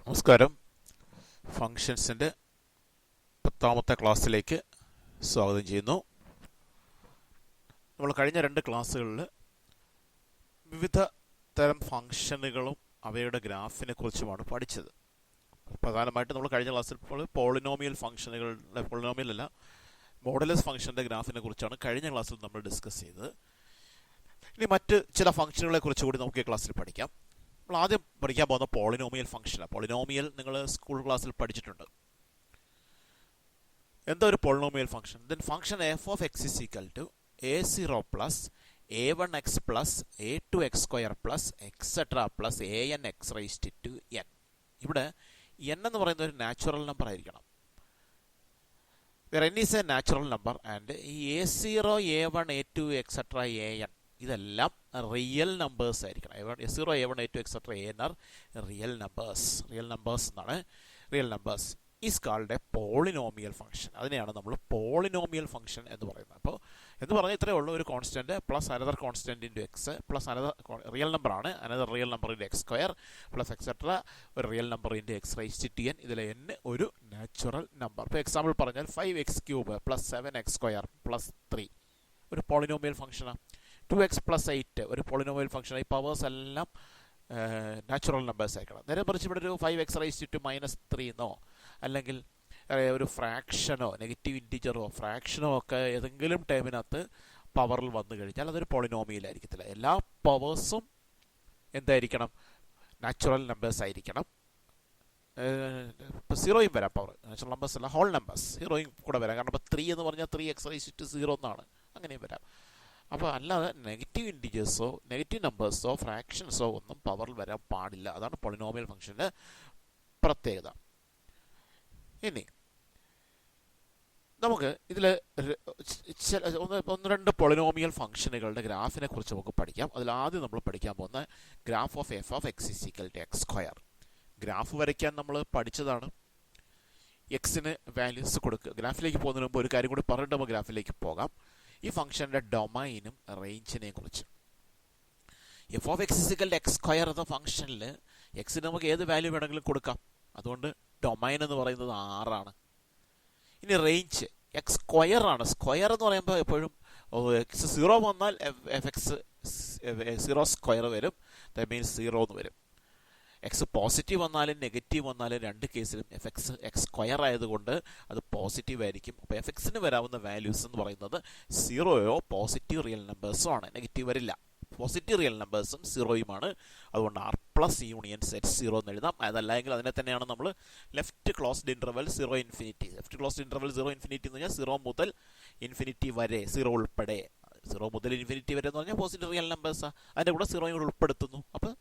നമസ്കാരം. ഫങ്ഷൻസിൻ്റെ 10ാമത്തെ ക്ലാസ്സിലേക്ക് സ്വാഗതം ചെയ്യുന്നു. നമ്മൾ കഴിഞ്ഞ 2 ക്ലാസ്സുകളിൽ വിവിധ തരം ഫങ്ഷനുകളും അവയുടെ ഗ്രാഫിനെ കുറിച്ചുമാണ് പഠിച്ചത്. പ്രധാനമായിട്ട് നമ്മൾ കഴിഞ്ഞ ക്ലാസ്സിൽ പോളിനോമിയൽ ഫങ്ഷനുകളുടെ, പോളിനോമിയൽ അല്ല, മോഡുലസ് ഫങ്ഷൻ്റെ ഗ്രാഫിനെ കുറിച്ചാണ് കഴിഞ്ഞ ക്ലാസ്സിൽ നമ്മൾ ഡിസ്കസ് ചെയ്തത്. ഇനി മറ്റ് ചില ഫങ്ഷനുകളെ കുറിച്ച് കൂടി നമുക്ക് ഈ ക്ലാസ്സിൽ പഠിക്കാം. നമ്മൾ ആദ്യം പഠിക്കാൻ പോകുന്ന പോളിനോമിയൽ ഫംഗ്ഷനാണ്. പോളിനോമിയൽ നിങ്ങൾ സ്കൂൾ ക്ലാസ്സിൽ പഠിച്ചിട്ടുണ്ട്. എന്താ ഒരു polynomial function? Then function f of x is equal to a0 plus a1x plus a2x square plus etcetera plus an x raised to n. ഇവിടെ n എന്ന് പറയുന്ന ഒരു നാച്ചുറൽ നമ്പർ ആയിരിക്കണം. n is a natural number and ഈ a0 a1 a2 etcetera an ഇതെല്ലാം real numbers ആയിരിക്കണം. a0 a1 a2 etcetera an are real numbers. Real numbers എന്നാണ്. Real numbers is called a polynomial function. അതിനെയാണ് നമ്മൾ polynomial function എന്ന് പറയുന്നത്. അപ്പോൾ എന്ന് പറഞ്ഞാൽ ഇത്രയേ ഉള്ളൂ. ഒരു constant plus another constant into x plus another real നമ്പറാണ്, another real number into x square plus etcetera ഒരു real number into x raised to n. ഇതിൽ n ഒരു നാച്ചുറൽ നമ്പർ. ഇപ്പോൾ എക്സാമ്പിൾ പറഞ്ഞാൽ 5x³ plus 7x square plus 3 ഒരു polynomial ഫംഗ്ഷനാണ്. 2x plus 8 ഒരു polynomial function. ഈ പവേഴ്സ് എല്ലാം നാച്ചുറൽ നമ്പേഴ്സ് ആയിരിക്കണം. നേരെ മറിച്ച് ഇവിടെ ഒരു 5x റൈസ്ഡ് ടു -3 എന്നോ അല്ലെങ്കിൽ ഒരു ഫ്രാക്ഷനോ നെഗറ്റീവ് ഇൻറ്റിജറോ ഫ്രാക്ഷനോ ഒക്കെ ഏതെങ്കിലും ടൈമിനകത്ത് പവറിൽ വന്നു കഴിഞ്ഞാൽ അതൊരു പോളിനോമിയലായിരിക്കത്തില്ല. എല്ലാ പവേഴ്സും എന്തായിരിക്കണം? നാച്ചുറൽ നമ്പേഴ്സ് ആയിരിക്കണം. ഇപ്പോൾ സീറോയും വരാം. പവർ നാച്ചുറൽ നമ്പേഴ്സ് അല്ല, ഹോൾ നമ്പേഴ്സ്. സീറോയും കൂടെ വരാം. കാരണം ഇപ്പോൾ 3 എന്ന് പറഞ്ഞാൽ 3x റൈസ്ഡ് ടു 0 എന്നാണ്. അങ്ങനെയും വരാം. അപ്പോൾ അല്ലാതെ നെഗറ്റീവ് ഇൻറ്റിജേഴ്സോ നെഗറ്റീവ് നമ്പേഴ്സോ ഫ്രാക്ഷൻസോ ഒന്നും പവറിൽ വരാൻ പാടില്ല. അതാണ് പോളിനോമിയൽ ഫംഗ്ഷൻ്റെ പ്രത്യേകത. ഇനി നമുക്ക് ഇതിൽ ഒന്ന് രണ്ട് പോളിനോമിയൽ ഫംഗ്ഷനുകളുടെ ഗ്രാഫിനെ കുറിച്ച് നമുക്ക് പഠിക്കാം. അതിൽ ആദ്യം നമ്മൾ പഠിക്കാൻ പോകുന്ന graph of f of x is equal to x square. Graph വരയ്ക്കാൻ നമ്മൾ പഠിച്ചതാണ്. എക്സിന് വാല്യൂസ് കൊടുക്കുക. ഗ്രാഫിലേക്ക് പോകുന്നതിന് മുമ്പ് ഒരു കാര്യം കൂടി പറഞ്ഞിട്ട് നമുക്ക് ഗ്രാഫിലേക്ക് പോകാം. ഈ ഫംഗ്ഷൻ്റെ ഡൊമൈനും റേഞ്ചിനെ കുറിച്ച്. F of x is equal to x square എന്ന ഫംഗ്ഷനിൽ എക്സിന് നമുക്ക് ഏത് വാല്യൂ വേണമെങ്കിലും കൊടുക്കാം. അതുകൊണ്ട് ഡൊമൈൻ എന്ന് പറയുന്നത് 6 ആണ്. ഇനി റേഞ്ച് എക്സ് സ്ക്വയർ ആണ്. സ്ക്വയർ എന്ന് പറയുമ്പോൾ എപ്പോഴും എക്സ് 0 വന്നാൽ എഫ് എക്സ് 0 സ്ക്വയർ വരും. ദാറ്റ് മീൻസ് 0 എന്ന് വരും. എക്സ് പോസിറ്റീവ് വന്നാലും നെഗറ്റീവ് വന്നാലും രണ്ട് കേസിലും എഫ് എക്സ് എക്സ് സ്ക്വയർ ആയതുകൊണ്ട് അത് പോസിറ്റീവ് ആയിരിക്കും. അപ്പോൾ എഫ് എക്സിന് വരാവുന്ന വാല്യൂസ് എന്ന് പറയുന്നത് 0യോ പോസിറ്റീവ് റിയൽ നമ്പേഴ്സോ ആണ്. നെഗറ്റീവ് വരില്ല. പോസിറ്റീവ് റിയൽ നമ്പേഴ്സും 0യുമാണ്. അതുകൊണ്ട് r പ്ലസ് യൂണിയൻ സെറ്റ് 0 എന്ന് എഴുതാം. അതല്ലെങ്കിൽ അതിനെ തന്നെയാണ് നമ്മൾ left closed interval 0 infinity. Left closed interval 0 infinity എന്ന് പറഞ്ഞാൽ 0 മുതൽ ഇൻഫിനിറ്റി വരെ, 0 ഉൾപ്പെടെ. 0 മുതൽ ഇൻഫിനിറ്റി വരെ എന്ന് പറഞ്ഞാൽ പോസിറ്റീവ് റിയൽ നമ്പേഴ്സാണ്. അതിൻ്റെ കൂടെ 0യും കൂടെ ഉൾപ്പെടുത്തുന്നു. അപ്പോൾ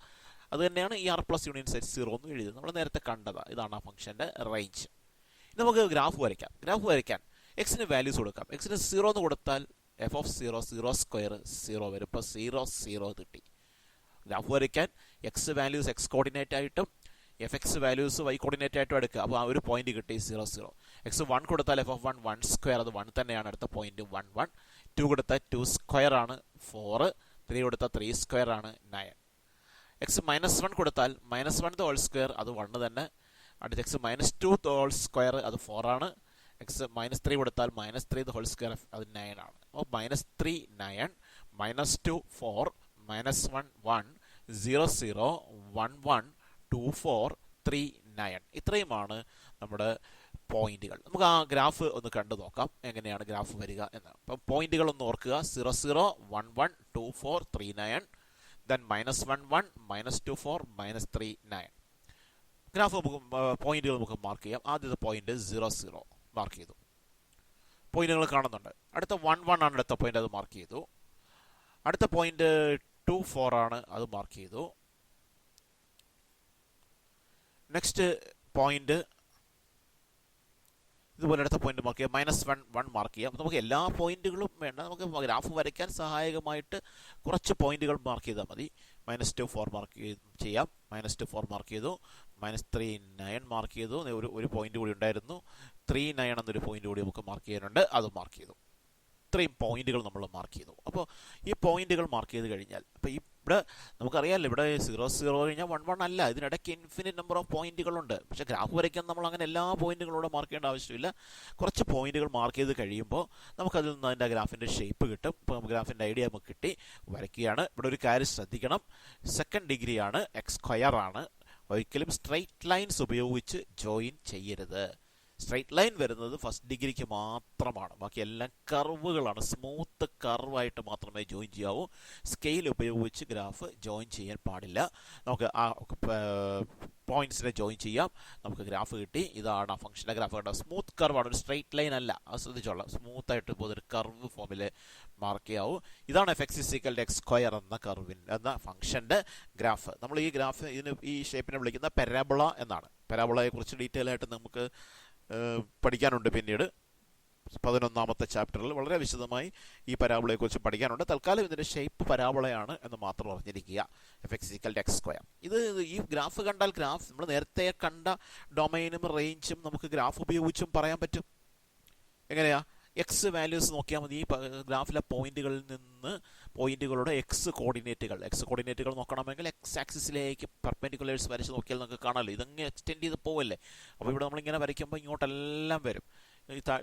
അത് തന്നെയാണ് ഈ r പ്ലസ് യൂണിയൻ സെറ്റ് 0 എന്ന് എഴുതുന്നത്. നമ്മൾ നേരത്തെ കണ്ടതാണ്. ഇതാണ് ആ ഫംഗ്ഷൻ്റെ റേഞ്ച്. നമുക്ക് ഗ്രാഫ് വരയ്ക്കാം. ഗ്രാഫ് വരയ്ക്കാൻ എക്സിന് വാല്യൂസ് കൊടുക്കാം. എക്സിന് 0 എന്ന് കൊടുത്താൽ എഫ് ഓഫ് 0 സ്ക്വയർ 0 വരും. ഇപ്പോൾ 0 കിട്ടി. ഗ്രാഫ് വരയ്ക്കാൻ എക്സ് വാല്യൂസ് എക്സ് കോർഡിനേറ്റ് ആയിട്ടും f x values y coordinate ആയിട്ടും എടുക്കുക. അപ്പോൾ ആ ഒരു പോയിന്റ് കിട്ടി 0. എക്സ് 1 കൊടുത്താൽ എഫ് ഓഫ് 1 സ്ക്വയർ, അത് 1 തന്നെയാണ്. അടുത്ത പോയിന്റ് 1. 2 കൊടുത്താൽ 2 സ്ക്വയർ ആണ് 4. 3 കൊടുത്താൽ 3 സ്ക്വയർ ആണ് 9. എക്സ് -1 കൊടുത്താൽ -1 ഹോൾ സ്ക്വയർ, അത് 1 തന്നെ. അടുത്ത എക്സ് -2 ഹോൾ സ്ക്വയർ, അത് 4 ആണ്. എക്സ് -3 കൊടുത്താൽ -3 ഹോൾ സ്ക്വയർ, അത് 9 ആണ്. അപ്പോൾ -3 9, -2 4, -1 1, 0 0, 1 1, 2 4, 3 9. ഇത്രയുമാണ് നമ്മുടെ പോയിന്റുകൾ. നമുക്ക് ആ ഗ്രാഫ് ഒന്ന് കണ്ടു നോക്കാം, എങ്ങനെയാണ് ഗ്രാഫ് വരിക എന്ന്. അപ്പം പോയിന്റുകൾ ഒന്ന് ഓർക്കുക. 0 0, 1 1, 2 4, 3 9. then -1 1, -2 4, -3 9. ഗ്രാഫ് നമുക്ക് പോയിന്റുകൾ നമുക്ക് മാർക്ക് ചെയ്യാം. ആദ്യത്തെ പോയിന്റ് 0 0 മാർക്ക് ചെയ്തു. പോയിന്റുകൾ കാണുന്നുണ്ട്. അടുത്ത 1 1 ആണ് അടുത്ത പോയിന്റ്, അത് മാർക്ക് ചെയ്തു. അടുത്ത പോയിന്റ് 2 4 ആണ്, അത് മാർക്ക് ചെയ്തു. നെക്സ്റ്റ് പോയിന്റ് ഇതുപോലെ അടുത്ത പോയിന്റ് മാർക്ക് ചെയ്യാം. -1 1 മാർക്ക് ചെയ്യാം. നമുക്ക് എല്ലാ പോയിന്റുകളും വേണ്ട. നമുക്ക് ഗ്രാഫ് വരയ്ക്കാൻ സഹായകമായിട്ട് കുറച്ച് പോയിന്റുകൾ മാർക്ക് ചെയ്താൽ മതി. -2 4 മാർക്ക് ചെയ്യാം. -2 4 മാർക്ക് ചെയ്തു. -3 9 മാർക്ക് ചെയ്തു. ഒരു പോയിന്റ് കൂടി ഉണ്ടായിരുന്നു. 3 9 എന്നൊരു പോയിന്റ് കൂടി നമുക്ക് മാർക്ക് ചെയ്യാനുണ്ട്, അത് മാർക്ക് ചെയ്തു. ഇത്രയും പോയിന്റുകൾ നമ്മൾ മാർക്ക് ചെയ്തു. അപ്പോൾ ഈ പോയിന്റുകൾ മാർക്ക് ചെയ്ത് കഴിഞ്ഞാൽ, അപ്പോൾ ഈ ഇവിടെ നമുക്കറിയാമല്ലോ, ഇവിടെ 0 കഴിഞ്ഞാൽ 1 അല്ല, ഇതിനിടയ്ക്ക് ഇൻഫിനിറ്റ് നമ്പർ ഓഫ് പോയിന്റുകളുണ്ട്. പക്ഷേ ഗ്രാഫ് വരയ്ക്കാൻ നമ്മൾ അങ്ങനെ എല്ലാ പോയിന്റുകളോടെ മാർക്ക് ചെയ്യേണ്ട ആവശ്യമില്ല. കുറച്ച് പോയിന്റുകൾ മാർക്ക് ചെയ്ത് കഴിയുമ്പോൾ നമുക്കതിൽ നിന്ന് അതിൻ്റെ ഗ്രാഫിൻ്റെ ഷേപ്പ് കിട്ടും. ഇപ്പോൾ ഗ്രാഫിൻ്റെ ഐഡിയ നമുക്ക് കിട്ടി, വരയ്ക്കുകയാണ്. ഇവിടെ ഒരു കാര്യം ശ്രദ്ധിക്കണം, സെക്കൻഡ് ഡിഗ്രിയാണ്, എക്സ് സ്ക്വയർ ആണ്. ഒരിക്കലും സ്ട്രെയിറ്റ് ലൈൻസ് ഉപയോഗിച്ച് ജോയിൻ ചെയ്യരുത്. സ്ട്രെയിറ്റ് ലൈൻ വരുന്നത് ഫസ്റ്റ് ഡിഗ്രിക്ക് മാത്രമാണ്, ബാക്കി എല്ലാം കർവുകളാണ്. സ്മൂത്ത് കർവായിട്ട് മാത്രമേ ജോയിൻ ചെയ്യാവൂ. സ്കെയിൽ ഉപയോഗിച്ച് ഗ്രാഫ് ജോയിൻ ചെയ്യാൻ പാടില്ല. നമുക്ക് ആ പോയിന്റ്സിനെ ജോയിൻ ചെയ്യാം. നമുക്ക് ഗ്രാഫ് കിട്ടി. ഇതാണ് ആ ഫംഗ്ഷൻ്റെ ഗ്രാഫ്. കേട്ടോ, സ്മൂത്ത് കർവാണ്, ഒരു സ്ട്രെയിറ്റ് ലൈൻ അല്ല. അത് ശ്രദ്ധിച്ചോളാം. സ്മൂത്തായിട്ട് പോകുന്നൊരു കർവ് ഫോമിൽ മാർക്ക് ചെയ്യാവൂ. ഇതാണ് f(x)(x)² എന്ന ഫംഗ്ഷൻ്റെ ഗ്രാഫ്. നമ്മൾ ഈ ഗ്രാഫ് ഈ ഷേപ്പിനെ വിളിക്കുന്ന പരാബോള എന്നാണ്. പരാബോളയെ കുറിച്ച് ഡീറ്റെയിൽ ആയിട്ട് നമുക്ക് പഠിക്കാനുണ്ട്. പിന്നീട് 11ാമത്തെ ചാപ്റ്ററിൽ വളരെ വിശദമായി ഈ പരാബോളയെക്കുറിച്ച് പഠിക്കാനുണ്ട്. തൽക്കാലം ഇതിൻ്റെ ഷേപ്പ് പരാബോളയാണ് എന്ന് മാത്രം അറിഞ്ഞിരിക്കുക. f(x)(x)². ഇത് ഈ ഗ്രാഫ് കണ്ടാൽ, ഗ്രാഫ് നമ്മൾ നേരത്തെ കണ്ട ഡൊമൈനും റേഞ്ചും നമുക്ക് ഗ്രാഫ് ഉപയോഗിച്ചും പറയാൻ പറ്റും. എങ്ങനെയാ? എക്സ് വാല്യൂസ് നോക്കിയാൽ മതി. ഈ ഗ്രാഫിലെ പോയിന്റുകളിൽ നിന്ന് പോയിന്റുകളുടെ എക്സ് കോർഡിനേറ്റുകൾ നോക്കണമെങ്കിൽ എക്സ് ആക്സിസിലേക്ക് പെർപെൻഡിക്കുലേഴ്സ് വരച്ച് നോക്കിയാൽ നമുക്ക് കാണാമല്ലോ. ഇതങ്ങ് എക്സ്റ്റെൻഡ് ചെയ്ത് പോവല്ലേ. അപ്പോൾ ഇവിടെ നമ്മളിങ്ങനെ വരയ്ക്കുമ്പോൾ ഇങ്ങോട്ടെല്ലാം വരും.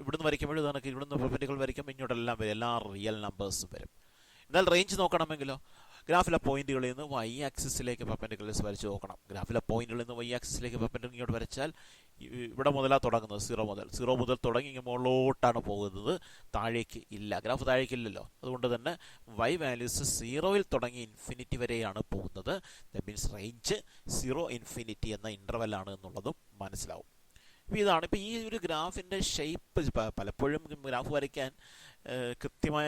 ഇവിടുന്ന് വരയ്ക്കുമ്പോഴും ഇതൊക്കെ ഇവിടുന്ന് പെർപെൻഡിക്കുലർ വരയ്ക്കുമ്പോൾ ഇങ്ങോട്ടെല്ലാം വരും, എല്ലാ റിയൽ നമ്പേഴ്സും വരും. എന്നാൽ റേഞ്ച് നോക്കണമെങ്കിലോ, ഗ്രാഫിലെ പോയിന്റുകളിൽ നിന്ന് വൈ ആക്സിസിലേക്ക് പെർപെൻഡിക്കുലേഴ്സ് വരച്ച് നോക്കണം. ഗ്രാഫിലെ പോയിന്റുകളിൽ നിന്ന് വൈ ആക്സിസിലേക്ക് പെർപെൻഡിക്കുലർ ഇങ്ങോട്ട് വരച്ചാൽ ഇവിടെ മുതലാണ് തുടങ്ങുന്നത്, 0 മുതൽ തുടങ്ങി ഇങ്ങനെ മുകളിലോട്ടാണ് പോകുന്നത്, താഴേക്ക് ഇല്ല. ഗ്രാഫ് താഴേക്കില്ലല്ലോ. അതുകൊണ്ട് തന്നെ വൈ വാല്യൂസ് 0-ൽ തുടങ്ങി ഇൻഫിനിറ്റി വരെയാണ് പോകുന്നത്. ദാറ്റ് മീൻസ് റേഞ്ച് 0-ഇൻഫിനിറ്റി എന്ന ഇൻ്റർവെല്ലാണ് എന്നുള്ളതും മനസ്സിലാവും. അപ്പോൾ ഇതാണ് ഇപ്പോൾ ഈ ഒരു ഗ്രാഫിൻ്റെ ഷേപ്പ്. പലപ്പോഴും ഗ്രാഫ് വരയ്ക്കാൻ, കൃത്യമായ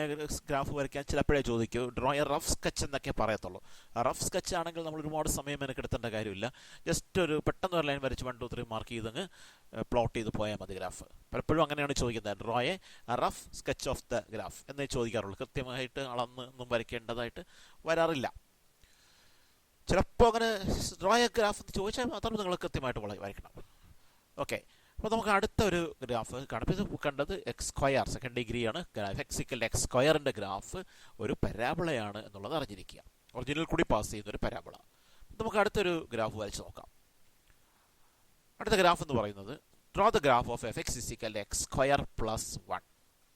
ഗ്രാഫ് വരയ്ക്കാൻ ചിലപ്പോഴേ ചോദിക്കൂ, ഡ്രോ എ റഫ് സ്കെച്ച് എന്നൊക്കെ പറയത്തുള്ളൂ. റഫ് സ്കെച്ച് ആണെങ്കിൽ നമ്മൾ ഒരുപാട് സമയം മെനക്കെടുത്തേണ്ട കാര്യമില്ല. ജസ്റ്റ് ഒരു പെട്ടെന്ന് ഒരു ലൈൻ വരച്ച് 1 2 3 മാർക്ക് ചെയ്തങ്ങ് പ്ലോട്ട് ചെയ്ത് പോയാൽ മതി ഗ്രാഫ്. പലപ്പോഴും അങ്ങനെയാണ് ചോദിക്കുന്നത്, draw a rough sketch of the graph എന്നേ ചോദിക്കാറുള്ളൂ. കൃത്യമായിട്ട് അളന്ന് ഒന്നും വരയ്ക്കേണ്ടതായിട്ട് വരാറില്ല. ചിലപ്പോൾ അങ്ങനെ ഡ്രോ എ ഗ്രാഫ് എന്ന് ചോദിച്ചാൽ മാത്രം നിങ്ങൾ കൃത്യമായിട്ട് വരയ്ക്കണം. ഓക്കെ, അപ്പോൾ നമുക്ക് അടുത്ത ഒരു ഗ്രാഫ് കാണാം. ഇത് കണ്ടത് x², സെക്കൻഡ് ഡിഗ്രിയാണ്. f(x)(x)² ഗ്രാഫ് ഒരു പരാബോളയാണ് എന്നുള്ളത് അറിഞ്ഞിരിക്കുക. ഒറിജിനൽ കൂടി പാസ് ചെയ്യുന്ന ഒരു പരാബോള. നമുക്ക് അടുത്തൊരു ഗ്രാഫ് വരച്ച് നോക്കാം. അടുത്ത ഗ്രാഫ് എന്ന് പറയുന്നത് draw the graph of f(x)(x²+1).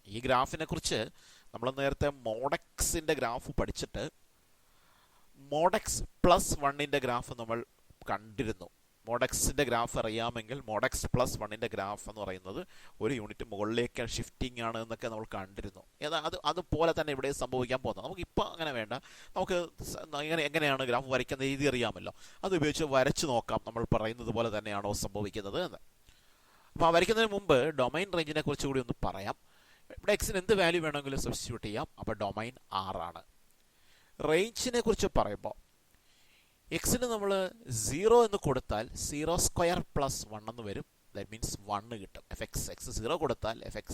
ഈ ഗ്രാഫിനെ കുറിച്ച് നമ്മൾ നേരത്തെ മോഡെക്സിൻ്റെ ഗ്രാഫ് പഠിച്ചിട്ട് മോഡെക്സ് +1ൻ്റെ ഗ്രാഫ് നമ്മൾ കണ്ടിരുന്നു. മോഡെക്സിൻ്റെ ഗ്രാഫ് അറിയാമെങ്കിൽ മോഡെക്സ് +1ൻ്റെ ഗ്രാഫ് എന്ന് പറയുന്നത് ഒരു യൂണിറ്റ് മുകളിലേക്ക് ഷിഫ്റ്റിംഗ് ആണ് എന്നൊക്കെ നമ്മൾ കണ്ടിരുന്നു. അതുപോലെ തന്നെ ഇവിടെ സംഭവിക്കാൻ പോകുന്നത്. നമുക്കിപ്പോൾ അങ്ങനെ വേണ്ട. നമുക്ക് എങ്ങനെയാണ് ഗ്രാഫ് വരയ്ക്കുന്ന രീതി അറിയാമല്ലോ. അത് ഉപയോഗിച്ച് വരച്ച് നോക്കാം നമ്മൾ പറയുന്നത് പോലെ തന്നെയാണോ സംഭവിക്കുന്നത് എന്ന്. അപ്പോൾ വരയ്ക്കുന്നതിന് മുമ്പ് ഡൊമൈൻ റേഞ്ചിനെ കുറിച്ച് കൂടി ഒന്ന് പറയാം. ഇവിടെ എക്സിന് എന്ത് വാല്യൂ വേണമെങ്കിലും സബ്സ്റ്റിറ്റ്യൂട്ട് ചെയ്യാം. അപ്പോൾ ഡൊമൈൻ R ആണ്. റേഞ്ചിനെ കുറിച്ച് പറയുമ്പോൾ എക്സിന് നമ്മൾ 0 എന്ന് കൊടുത്താൽ 0² + 1 എന്ന് വരും. ദാറ്റ് മീൻസ് 1 കിട്ടും. x 0 കൊടുത്താൽ fx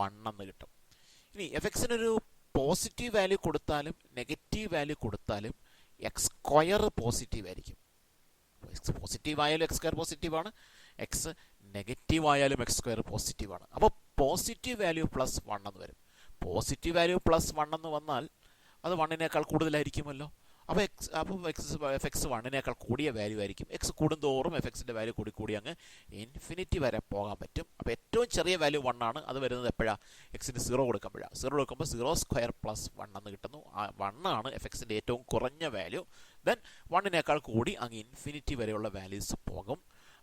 1 എന്ന് കിട്ടും. ഇനി fxനൊരു പോസിറ്റീവ് വാല്യൂ കൊടുത്താലും നെഗറ്റീവ് വാല്യൂ കൊടുത്താലും x² പോസിറ്റീവ് ആയിരിക്കും. x പോസിറ്റീവ് ആയാലും x² പോസിറ്റീവാണ്, x നെഗറ്റീവ് ആയാലും x² പോസിറ്റീവാണ്. അപ്പോൾ പോസിറ്റീവ് വാല്യൂ +1 എന്ന് വരും. പോസിറ്റീവ് വാല്യൂ +1 എന്ന് വന്നാൽ അത് 1-നേക്കാൾ കൂടുതലായിരിക്കുമല്ലോ. അപ്പോൾ fx 1-നേക്കാൾ കൂടിയ വാല്യൂ ആയിരിക്കും. എക്സ് കൂടുന്തോറും fxൻ്റെ വാല്യൂ കൂടി അങ്ങ് ഇൻഫിനിറ്റി വരെ പോകാൻ പറ്റും. അപ്പോൾ ഏറ്റവും ചെറിയ വാല്യൂ 1 ആണ്. അത് വരുന്നത് എപ്പോഴാണ്? എക്സിന് 0 കൊടുക്കുമ്പോഴാണ്. 0 കൊടുക്കുമ്പോൾ 0² + 1 എന്ന് കിട്ടുന്നു. 1 ആണ് fxൻ്റെ ഏറ്റവും കുറഞ്ഞ വാല്യൂ. ദെൻ 1-നേക്കാൾ കൂടി അങ്ങ് ഇൻഫിനിറ്റി വരെയുള്ള വാല്യൂസ് പോകും.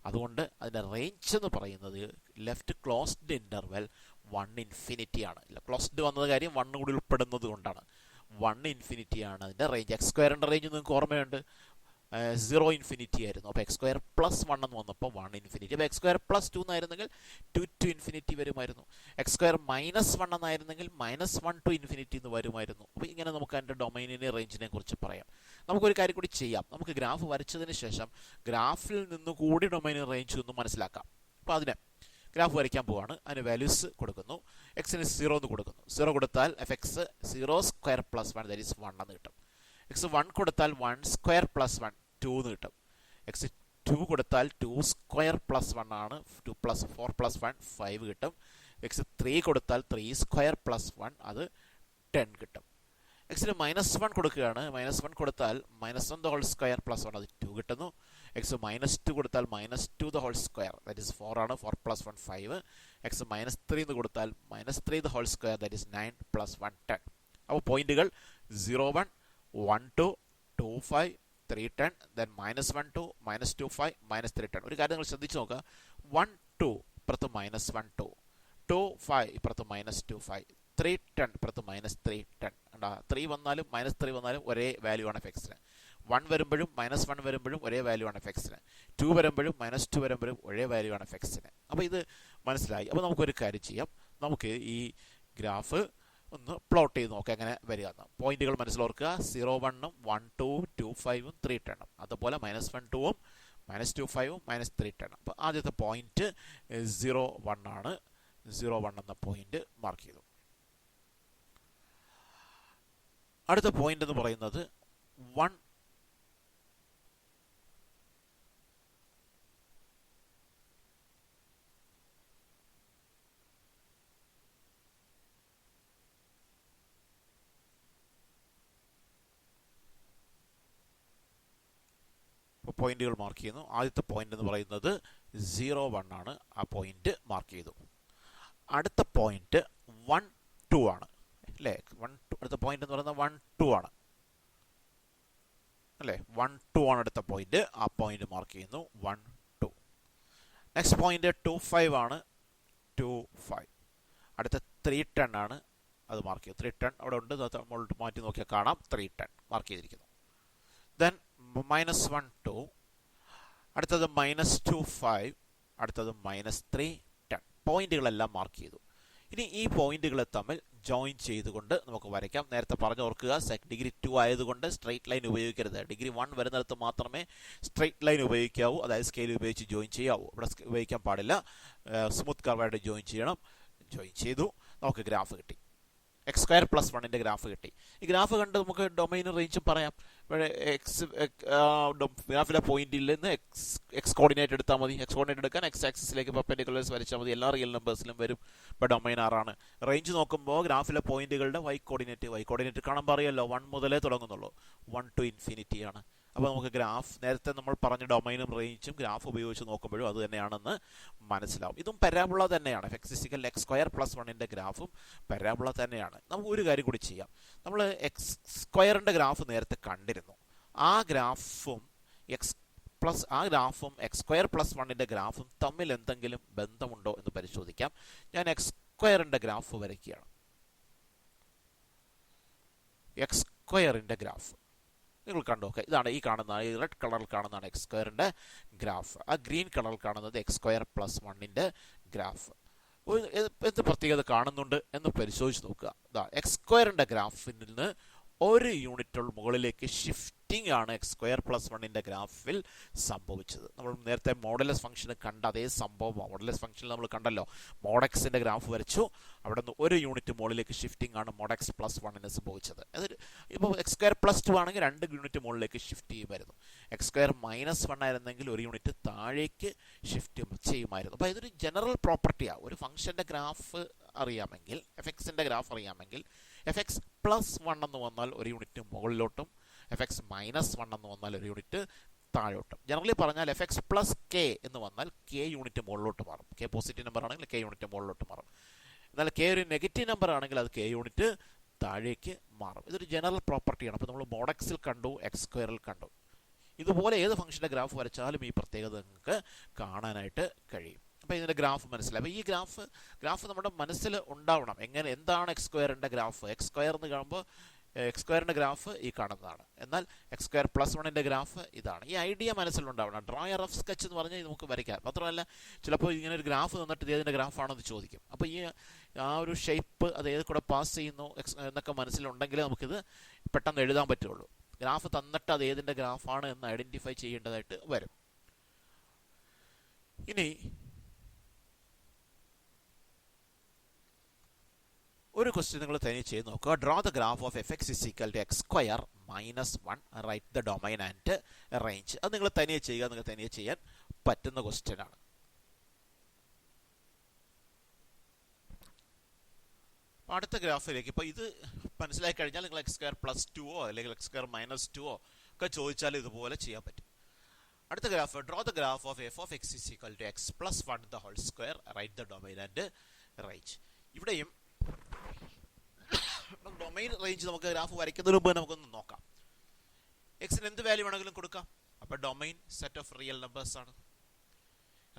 അതുകൊണ്ട് അതിൻ്റെ റേഞ്ച് എന്ന് പറയുന്നത് ലെഫ്റ്റ് ക്ലോസ്ഡ് ഇൻ്റർവെൽ 1 ആണ്. ക്ലോസ്ഡ് വന്നത് കാര്യം 1 കൂടി ഉൾപ്പെടുന്നത് കൊണ്ടാണ്. 1 ആണ് അതിൻ്റെ റേഞ്ച്. x²ൻ്റെ റേഞ്ച് നിങ്ങൾക്ക് ഓർമ്മയുണ്ട്, 0 ആയിരുന്നു. അപ്പോൾ x² +1 എന്ന് വന്നപ്പോൾ 1 അപ്പോൾ x² +2 എന്നായിരുന്നെങ്കിൽ 2 to ഇൻഫിനിറ്റി വരുമായിരുന്നു. x² -1 എന്നായിരുന്നെങ്കിൽ -1 to ഇൻഫിനിറ്റി എന്ന് വരുമായിരുന്നു. അപ്പോൾ ഇങ്ങനെ നമുക്ക് അതിൻ്റെ ഡൊമൈനിനെ റേഞ്ചിനെ കുറിച്ച് പറയാം. നമുക്കൊരു കാര്യം കൂടി ചെയ്യാം. നമുക്ക് ഗ്രാഫ് വരച്ചതിന് ശേഷം ഗ്രാഫിൽ നിന്ന് കൂടി ഡൊമൈനിൻ റേഞ്ച് ഒന്ന് മനസ്സിലാക്കാം. അപ്പോൾ അതിന് ഗ്രാഫ് വരയ്ക്കാൻ പോവാണ്. അതിന് വാല്യൂസ് കൊടുക്കുന്നു. എക്സിന് 0 എന്ന് കൊടുക്കുന്നു. 0 കൊടുത്താൽ fx 0² + 1 ദാറ്റ് ഈസ് 1 എന്ന് കിട്ടും. x 1 കൊടുത്താൽ 1² + 1 2 എന്ന് കിട്ടും. x 2 കൊടുത്താൽ 2² + 1 ആണ്. 2 + 4 + 1 5 കിട്ടും. x 3 കൊടുത്താൽ 3² + 1 അത് 10 കിട്ടും. എക്സിന് -1 കൊടുക്കുകയാണ്. -1 കൊടുത്താൽ -1 the whole square + 1 അത് 2 കിട്ടുന്നു. എക്സ് -2 കൊടുത്താൽ -2 the whole square that is 4 ആണ്. 4 + 1 5. എക്സ് -3 എന്ന് കൊടുത്താൽ -3 the whole square that is 9 + 1 10. അപ്പോൾ പോയിന്റുകൾ 0 1 1 2 2 5 3 10 then -1 2 -2 5 -3 10. ഒരു കാര്യം നിങ്ങൾ ശ്രദ്ധിച്ചു നോക്കുക. 1 2 ഇപ്പുറത്ത് -1 2 2 5 ഇപ്പുറത്ത് -2 5 3 10 ഇപ്പുറത്ത് -3 10. 3 വന്നാലും -3 വന്നാലും ഒരേ വാല്യൂ ആണ് എഫെക്സിന്. 1 വരുമ്പോഴും -1 വരുമ്പോഴും ഒരേ വാല്യൂ ആണ് എഫെക്സിന്. 2 വരുമ്പോഴും -2 വരുമ്പോഴും ഒരേ വാല്യൂ ആണ് എഫെക്സിന്. അപ്പോൾ ഇത് മനസ്സിലായി. അപ്പോൾ നമുക്കൊരു കാര്യം ചെയ്യാം. നമുക്ക് ഈ ഗ്രാഫ് ഒന്ന് പ്ലോട്ട് ചെയ്ത് നോക്കാം എങ്ങനെ വരിക എന്ന്. പോയിന്റുകൾ മനസ്സിലോർക്കുക. 0 1 1 2 2 5 3 10. അതുപോലെ -1 2 -2 5 -3 10. അപ്പോൾ ആദ്യത്തെ പോയിന്റ് 0 1 ആണ്. 0 1 എന്ന പോയിന്റ് മാർക്ക് ചെയ്തു. അടുത്ത പോയിന്റ് എന്ന് പറയുന്നത് 1 പോയിന്റുകൾ മാർക്ക് ചെയ്യുന്നു. ആദ്യത്തെ പോയിന്റ് എന്ന് പറയുന്നത് 0 1 ആണ്. ആ പോയിന്റ് മാർക്ക് ചെയ്തു. അടുത്ത പോയിന്റ് 1 2 ആണ് അല്ലേ. 1 2 അടുത്ത പോയിന്റ് എന്ന് പറയുന്നത് 1 2 ആണ് അല്ലേ. 1 2 ആണ് അടുത്ത പോയിന്റ്. ആ പോയിന്റ് മാർക്ക് ചെയ്യുന്നു. 1 2. നെക്സ്റ്റ് പോയിന്റ് 2 5 ആണ്. 2 5. അടുത്ത 3 10 ആണ്. അത് മാർക്ക് ചെയ്തു. 3 10 അവിടെ ഉണ്ട്. നമ്മൾ മാറ്റി നോക്കിയാൽ കാണാം. 3 10 മാർക്ക് ചെയ്തിരിക്കുന്നു. ദെൻ -1 2. അടുത്തത് -2 5. അടുത്തത് -3 10. പോയിന്റുകളെല്ലാം മാർക്ക് ചെയ്തു. ഇനി ഈ പോയിന്റുകളെ തമ്മിൽ ജോയിൻ ചെയ്തുകൊണ്ട് നമുക്ക് വരയ്ക്കാം. നേരത്തെ പറഞ്ഞു ഓർക്കുക, ഡിഗ്രി 2 ആയതുകൊണ്ട് സ്ട്രെയിറ്റ് ലൈൻ ഉപയോഗിക്കരുത്. ഡിഗ്രി 1 വരുന്നിടത്ത് മാത്രമേ സ്ട്രെയിറ്റ് ലൈൻ ഉപയോഗിക്കാവൂ, അതായത് സ്കെയിൽ ഉപയോഗിച്ച് ജോയിൻ ചെയ്യാവൂ. ഇവിടെ ഉപയോഗിക്കാൻ പാടില്ല. സ്മൂത്ത് കർവായിട്ട് ജോയിൻ ചെയ്യണം. ജോയിൻ ചെയ്തു. നമുക്ക് ഗ്രാഫ് കിട്ടി. x² + 1 ഗ്രാഫ് കിട്ടി. ഈ ഗ്രാഫ് കണ്ട് നമുക്ക് ഡൊമൈനും റേഞ്ചും പറയാം. ഗ്രാഫിലെ പോയിന്റിൽ നിന്ന് എക്സ് കോർഡിനേറ്റ് എടുത്താൽ മതി. എക്സ് കോർഡിനേറ്റ് എടുക്കാൻ എക്സ് ആക്സിസിലേക്ക് പെർപെൻഡിക്കുലർസ് വരച്ചാൽ മതി. എല്ലാ റിയൽ നമ്പേഴ്സിലും വരും. ഇപ്പോൾ ഡൊമൈൻ ആറാണ്. റേഞ്ച് നോക്കുമ്പോൾ ഗ്രാഫിലെ പോയിന്റുകളുടെ വൈ കോർഡിനേറ്റ് കാണാൻ അറിയാമല്ലോ. 1 മുതലേ തുടങ്ങുന്നുള്ളൂ. 1 to infinity ആണ്. അപ്പോൾ നമുക്ക് ഗ്രാഫ് നേരത്തെ നമ്മൾ പറഞ്ഞ ഡൊമൈനും റേഞ്ചും ഗ്രാഫ് ഉപയോഗിച്ച് നോക്കുമ്പോഴും അത് തന്നെയാണെന്ന് മനസ്സിലാവും. ഇതും പരാബോള തന്നെയാണ്. x² + 1 ഗ്രാഫും പരാബോള തന്നെയാണ്. നമുക്ക് ഒരു കാര്യം കൂടി ചെയ്യാം. നമ്മൾ x² ഗ്രാഫ് നേരത്തെ കണ്ടിരുന്നു. ആ ഗ്രാഫും x² + 1 ഗ്രാഫും തമ്മിൽ എന്തെങ്കിലും ബന്ധമുണ്ടോ എന്ന് പരിശോധിക്കാം. ഞാൻ x² ഗ്രാഫ് വരയ്ക്കുകയാണ്. x² ഗ്രാഫ് നിങ്ങൾ കണ്ടു. ഓക്കെ, ഇതാണ് ഈ കാണുന്ന ഈ റെഡ് കളറിൽ കാണുന്നതാണ് x² ഗ്രാഫ്. ആ ഗ്രീൻ കളറിൽ കാണുന്നത് x² + 1 ഗ്രാഫ്. എന്ത് പ്രത്യേകത കാണുന്നുണ്ട് എന്ന് പരിശോധിച്ച് നോക്കുക. x² ഗ്രാഫിൽ നിന്ന് ഒരു യൂണിറ്റ് മുകളിലേക്ക് ഷിഫ്റ്റിംഗ് ആണ് x² + 1 ഗ്രാഫിൽ സംഭവിച്ചത്. നമ്മൾ നേരത്തെ മോഡുലസ് ഫംഗ്ഷന് കണ്ട അതേ സംഭവം മോഡുലസ് ഫംഗ്ഷനിൽ നമ്മൾ കണ്ടല്ലോ. mod x ഗ്രാഫ് വരച്ചു. അവിടെ നിന്ന് ഒരു യൂണിറ്റ് മുകളിലേക്ക് ഷിഫ്റ്റിംഗ് ആണ് mod x + 1 സംഭവിച്ചത്. അതൊരു ഇപ്പോൾ x² + 2 ആണെങ്കിൽ 2 യൂണിറ്റ് മുകളിലേക്ക് ഷിഫ്റ്റ് ചെയ്യുമായിരുന്നു. x² - 1 ആയിരുന്നെങ്കിൽ ഒരു യൂണിറ്റ് താഴേക്ക് ഷിഫ്റ്റ് ചെയ്യുമായിരുന്നു. അപ്പോൾ ഇതൊരു ജനറൽ പ്രോപ്പർട്ടിയാണ്. ഒരു ഫംഗ്ഷൻ്റെ ഗ്രാഫ് അറിയാമെങ്കിൽ, fx-ന്റെ ഗ്രാഫ് അറിയാമെങ്കിൽ, fx + 1 എന്ന് വന്നാൽ ഒരു യൂണിറ്റ് മുകളിലോട്ടും fx - 1 എന്ന് വന്നാൽ ഒരു യൂണിറ്റ് താഴോട്ടും. ജനറലി പറഞ്ഞാൽ fx + k എന്ന് വന്നാൽ k യൂണിറ്റ് മുകളിലോട്ട് മാറും. k പോസിറ്റീവ് നമ്പർ ആണെങ്കിൽ k യൂണിറ്റ് മുകളിലോട്ട് മാറും. എന്നാൽ k ഒരു നെഗറ്റീവ് നമ്പർ ആണെങ്കിൽ അത് k യൂണിറ്റ് താഴേക്ക് മാറും. ഇതൊരു ജനറൽ പ്രോപ്പർട്ടിയാണ്. അപ്പോൾ നമ്മൾ mod x-ൽ കണ്ടു, x² കണ്ടു. ഇതുപോലെ ഏത് ഫംഗ്ഷൻ്റെ ഗ്രാഫ് വരച്ചാലും ഈ പ്രത്യേകത നിങ്ങൾക്ക് കാണാനായിട്ട് കഴിയും. അപ്പോൾ ഇതിൻ്റെ ഗ്രാഫ് മനസ്സിലായി. അപ്പോൾ ഈ ഗ്രാഫ് നമ്മുടെ മനസ്സിൽ ഉണ്ടാവണം. എന്താണ് x² ഗ്രാഫ്? x² എന്ന് കാണുമ്പോൾ x² ഗ്രാഫ് ഈ കാണുന്നതാണ്. എന്നാൽ x² + 1 ഗ്രാഫ് ഇതാണ്. ഈ ഐഡിയ മനസ്സിലുണ്ടാവണം. ഡ്രോ എ റഫ് സ്കെച്ച് എന്ന് പറഞ്ഞാൽ നമുക്ക് വരയ്ക്കാം. മാത്രമല്ല ചിലപ്പോൾ ഇങ്ങനെ ഒരു ഗ്രാഫ് തന്നിട്ട് ഏതിൻ്റെ ഗ്രാഫാണോ എന്ന് ചോദിക്കും. അപ്പോൾ ഈ ആ ഒരു ഷേപ്പ് അത് ഏത് കൂടെ പാസ് ചെയ്യുന്നു എന്നൊക്കെ മനസ്സിലുണ്ടെങ്കിൽ നമുക്കിത് പെട്ടെന്ന് എഴുതാൻ പറ്റുള്ളൂ. ഗ്രാഫ് തന്നിട്ട് അത് ഏതിൻ്റെ ഗ്രാഫാണ് എന്ന് ഐഡൻറ്റിഫൈ ചെയ്യേണ്ടതായിട്ട് വരും. ഇനി ഒരു ക്വസ്റ്റ്യൻ നിങ്ങൾ തനിയെ ചെയ്ത് നോക്കുക. Draw the graph of fx = x² - 1 right the domain and range. അത് നിങ്ങൾ തനിയെ ചെയ്യുക. നിങ്ങൾ തനിയെ ചെയ്യാൻ പറ്റുന്ന ക്വസ്റ്റ്യൻ ആണ്. അപ്പോൾ അടുത്ത ഗ്രാഫിലേക്ക് ഇപ്പോൾ ഇത് മനസ്സിലാക്കി കഴിഞ്ഞാൽ നിങ്ങൾ എക്സ് സ്ക്വയർ പ്ലസ് ടുവോ അല്ലെങ്കിൽ എക്സ് സ്ക്വയർ മൈനസ് ടുവോ ഒക്കെ ചോദിച്ചാൽ ഇതുപോലെ ചെയ്യാൻ പറ്റും. അടുത്ത graph, draw the graph of f of x is equal to x plus one the whole square, right the domain and range. ഇവിടെയും ഡൊമൈൻ റേഞ്ച് നമുക്ക് ഗ്രാഫ് വരയ്ക്കുന്നതിന് മുമ്പ് നമുക്കൊന്ന് നോക്കാം. എക്സിന് എന്ത് വാല്യൂ വേണമെങ്കിലും കൊടുക്കാം. അപ്പോൾ domain set of real numbers ആണ്.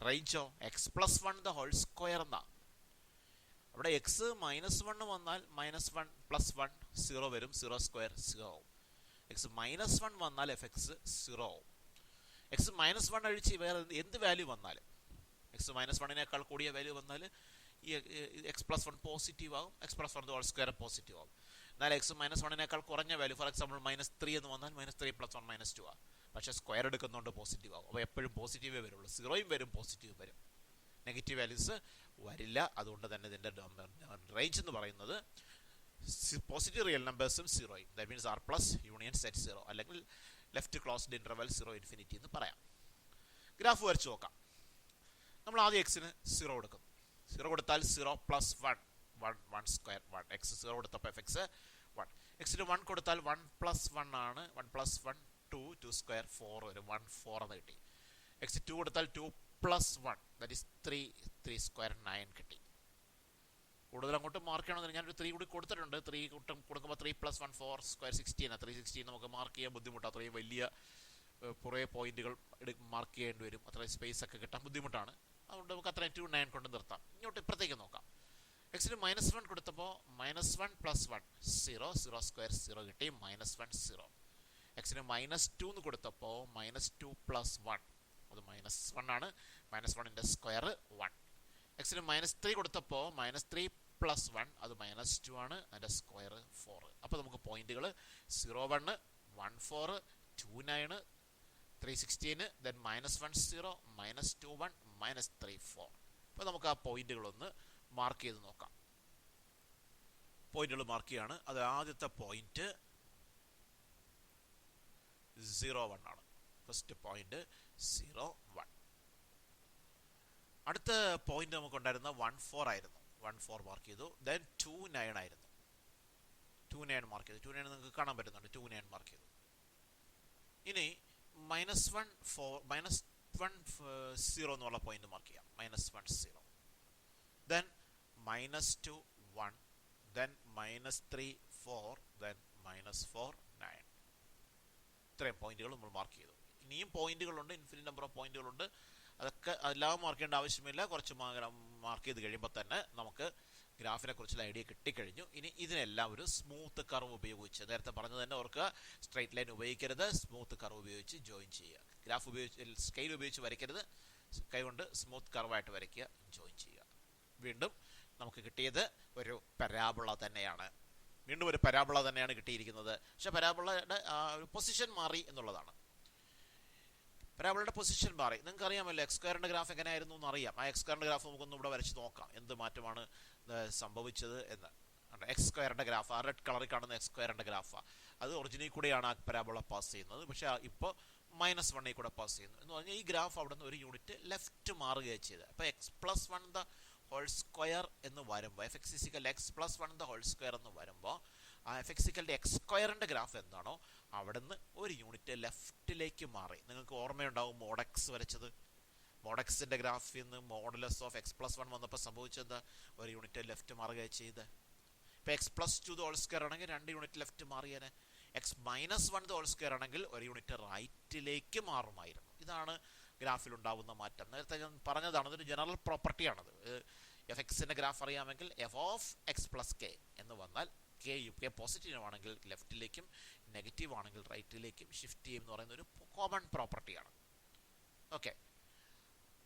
റേഞ്ചോ x plus one the whole square എന്നാ. അവിടെ എക്സ് മൈനസ് വൺ വന്നാൽ minus one plus one zero വരും, സീറോ സ്ക്വയർ സീറോ ആവും. എക്സ് മൈനസ് വൺ വന്നാൽ എഫ് എക്സ് സീറോ ആവും. എക്സ് മൈനസ് വൺ അഴിച്ച് വേറെ എന്ത് വാല്യൂ വന്നാലും, എക്സ് മൈനസ് വണ്ണിനേക്കാൾ കൂടിയ വാല്യൂ വന്നാൽ ഈ എക്സ് പ്ലസ് വൺ പോസിറ്റീവ് ആകും, x plus one whole square positive ആകും. എന്നാൽ എക്സ് മൈനസ് വണ്ണിനേക്കാൾ കുറഞ്ഞ value, for example minus three എന്ന് വന്നാൽ minus three plus one minus two ആണ്. പക്ഷേ സ്ക്വയർ എടുക്കുന്നതുകൊണ്ട് പോസിറ്റീവ് ആകും. അപ്പോൾ എപ്പോഴും പോസിറ്റീവേ വരുള്ളൂ. സീറോയും വരും, പോസിറ്റീവ് വരും, നെഗറ്റീവ് വാല്യൂസ് വരില്ല. അതുകൊണ്ട് തന്നെ ഇതിൻ്റെ റേഞ്ച് എന്ന് പറയുന്നത് പോസിറ്റീവ് റിയൽ നമ്പേഴ്സും സീറോയും, that means R plus union set zero, അല്ലെങ്കിൽ left closed interval zero infinity എന്ന് പറയാം. ഗ്രാഫ് വരച്ച് നോക്കാം. നമ്മൾ ആദ്യം എക്സിന് സീറോ കൊടുക്കുന്നു. സീറോ കൊടുത്താൽ zero plus one, one square one. X zero കൊടുത്തപ്പോൾ എഫ് എക്സ് വൺ. എക്സിന് വൺ കൊടുത്താൽ വൺ പ്ലസ് വൺ ആണ്, one plus one two, two square four വരും, 1 4 എന്ന് കിട്ടി. എക്സ് ടു കൊടുത്താൽ two plus one, that is three, three square 9 കിട്ടി. കൂടുതൽ അങ്ങോട്ട് മാർക്ക് ചെയ്യണമെന്ന് ഞാനൊരു ത്രീ കൂടി കൊടുത്തിട്ടുണ്ട്. ത്രീ കൊടുക്കുമ്പോൾ ത്രീ പ്ലസ് വൺ 4 സ്ക്വയർ 16, 316 നമുക്ക് മാർക്ക് ചെയ്യാൻ ബുദ്ധിമുട്ടാണ്. അത്രയും വലിയ കുറേ പോയിന്റുകൾ മാർക്ക് ചെയ്യേണ്ടി വരും. അത്രയും സ്പേസ് ഒക്കെ കിട്ടാൻ ബുദ്ധിമുട്ടാണ്. അതുകൊണ്ട് നമുക്ക് അത്രയും 2 9 കൊണ്ട് നിർത്താം. ഇങ്ങോട്ട് ഇപ്പുറത്തേക്ക് നോക്കാം. എക്സിന് മൈനസ് വൺ കൊടുത്തപ്പോൾ minus one plus one zero, zero square zero കിട്ടി, മൈനസ് വൺ സീറോ. എക്സിന് മൈനസ് ടു എന്ന് കൊടുത്തപ്പോൾ മൈനസ് ടു പ്ലസ് വൺ, അത് മൈനസ് വൺ ആണ്, മൈനസ് വണ്ണിൻ്റെ സ്ക്വയർ വൺ. എക്സിന് മൈനസ് ത്രീ കൊടുത്തപ്പോൾ മൈനസ് ത്രീ പ്ലസ് വൺ, അത് മൈനസ് ടു ആണ്, അതിൻ്റെ സ്ക്വയർ 4. അപ്പോൾ നമുക്ക് പോയിന്റുകൾ 0 1 1 4 2 9 316, then minus one zero, minus two one, minus three 4. അപ്പോൾ നമുക്ക് ആ പോയിന്റുകളൊന്ന് മാർക്ക് ചെയ്ത് നോക്കാം. പോയിന്റുകൾ മാർക്ക് ചെയ്യാണ്. അത് ആദ്യത്തെ പോയിന്റ് 0 1 ആണ്. First point 0 1. അടുത്ത പോയിന്റ് നമുക്കുണ്ടായിരുന്ന 1 4 ആയിരുന്നു. 1 4 മാർക്ക് ചെയ്തു. ദെൻ 2 9 ആയിരുന്നു. 2 9 മാർക്ക് ചെയ്തു. 2 9 നിങ്ങൾക്ക് കാണാൻ പറ്റുന്നുണ്ട്. 2 9 മാർക്ക് ചെയ്തു. ഇനി മൈനസ് വൺ 0 എന്നുള്ള പോയിന്റ് മാർക്ക് ചെയ്യാം. Minus one 0. Then minus two 1, then minus three 4, then minus 4 9. ഇത്രയും പോയിന്റുകൾ നമ്മൾ മാർക്ക് ചെയ്തു. ഇനിയും പോയിന്റുകളുണ്ട്, ഇൻഫിനിറ്റ് നമ്പർ ഓഫ് പോയിന്റുകളുണ്ട്. അതൊക്കെ എല്ലാം മാർക്ക് ചെയ്യേണ്ട ആവശ്യമില്ല. കുറച്ച് മാർക്ക് ചെയ്ത് കഴിയുമ്പോൾ തന്നെ നമുക്ക് ഗ്രാഫിനെ കുറിച്ചുള്ള ഐഡിയ കിട്ടിക്കഴിഞ്ഞു. ഇനി ഇതിനെല്ലാം ഒരു സ്മൂത്ത് കർവ് ഉപയോഗിച്ച്, നേരത്തെ പറഞ്ഞത് തന്നെ ഓർക്കുക, സ്ട്രൈറ്റ് ലൈൻ ഉപയോഗിക്കരുത്, സ്മൂത്ത് കർവ് ഉപയോഗിച്ച് ജോയിൻ ചെയ്യുക. ഗ്രാഫ് ഉപയോഗിച്ച് സ്കെയിൽ ഉപയോഗിച്ച് വരയ്ക്കരുത്, കൈകൊണ്ട് സ്മൂത്ത് കർവായിട്ട് വരയ്ക്കുക, ജോയിൻ ചെയ്യുക. വീണ്ടും നമുക്ക് കിട്ടിയത് ഒരു പരാബോള തന്നെയാണ്. വീണ്ടും ഒരു പരാബോള തന്നെയാണ് കിട്ടിയിരിക്കുന്നത്. പക്ഷെ പരാബോളയുടെ ഒരു പൊസിഷൻ മാറി എന്നുള്ളതാണ്. പരാബോളയുടെ പൊസിഷൻ മാറി. നിങ്ങൾക്ക് അറിയാമല്ലോ എക്സ് സ്ക്വയറിന്റെ ഗ്രാഫ് എങ്ങനെയായിരുന്നു എന്ന് അറിയാം. ആ എക്സ് സ്ക്വയറിന്റെ ഗ്രാഫ് നമുക്കൊന്ന് ഇവിടെ വരച്ച് നോക്കാം, എന്ത് മാറ്റമാണ് സംഭവിച്ചത് എന്ന്. എക്സ് സ്ക്വയറിന്റെ ഗ്രാഫ്, ആ റെഡ് കളറിൽ കാണുന്ന എക്സ് സ്ക്വയറിന്റെ ഗ്രാഫാണ്. അത് ഒറിജിനിൽ കൂടെയാണ് ആ പരാബോള പാസ് ചെയ്യുന്നത്. പക്ഷേ ഇപ്പോൾ മൈനസ് വണ്ണിൽ കൂടെ പാസ് ചെയ്യുന്നു എന്ന് പറഞ്ഞാൽ ഈ ഗ്രാഫ് അവിടെ നിന്ന് ഒരു യൂണിറ്റ് ലെഫ്റ്റ് മാറുകയാണ് ചെയ്തത്. അപ്പോൾ x plus one the whole square എന്ന് വരുമ്പോൾ, f x is equal x plus one the whole square എന്ന് വരുമ്പോൾ, ആ എഫ് എക്സ് ഇസിക്കലിൻ്റെ എക്സ് സ്ക്വയറിൻ്റെ ഗ്രാഫ് എന്താണോ അവിടെ നിന്ന് ഒരു യൂണിറ്റ് ലെഫ്റ്റിലേക്ക് മാറി. നിങ്ങൾക്ക് ഓർമ്മയുണ്ടാവും മോഡെക്സ് വരച്ചത്. മോഡെക്സിൻ്റെ ഗ്രാഫിൽ നിന്ന് modulus of x plus one വന്നപ്പോൾ സംഭവിച്ചത് ഒരു യൂണിറ്റ് ലെഫ്റ്റ് മാറുകയാണ് ചെയ്ത്. ഇപ്പോൾ x plus two the whole square ആണെങ്കിൽ 2 യൂണിറ്റ് ലെഫ്റ്റ് മാറിയാൽ, x minus one the whole square ആണെങ്കിൽ ഒരു യൂണിറ്റ് റൈറ്റിലേക്ക് മാറുമായിരുന്നു. ഇതാണ് ഗ്രാഫിലുണ്ടാവുന്ന മാറ്റം. നേരത്തെ ഞാൻ പറഞ്ഞതാണ്, ഇതൊരു ജനറൽ പ്രോപ്പർട്ടിയാണത്. എഫ് എക്സിൻ്റെ ഗ്രാഫ് അറിയാമെങ്കിൽ F of x plus K എന്ന് വന്നാൽ കെ പോസിറ്റീവ് ആണെങ്കിൽ ലെഫ്റ്റിലേക്കും നെഗറ്റീവ് ആണെങ്കിൽ റൈറ്റിലേക്കും ഷിഫ്റ്റ് ചെയ്യും എന്ന് പറയുന്ന ഒരു കോമൺ പ്രോപ്പർട്ടിയാണ്. ഓക്കെ,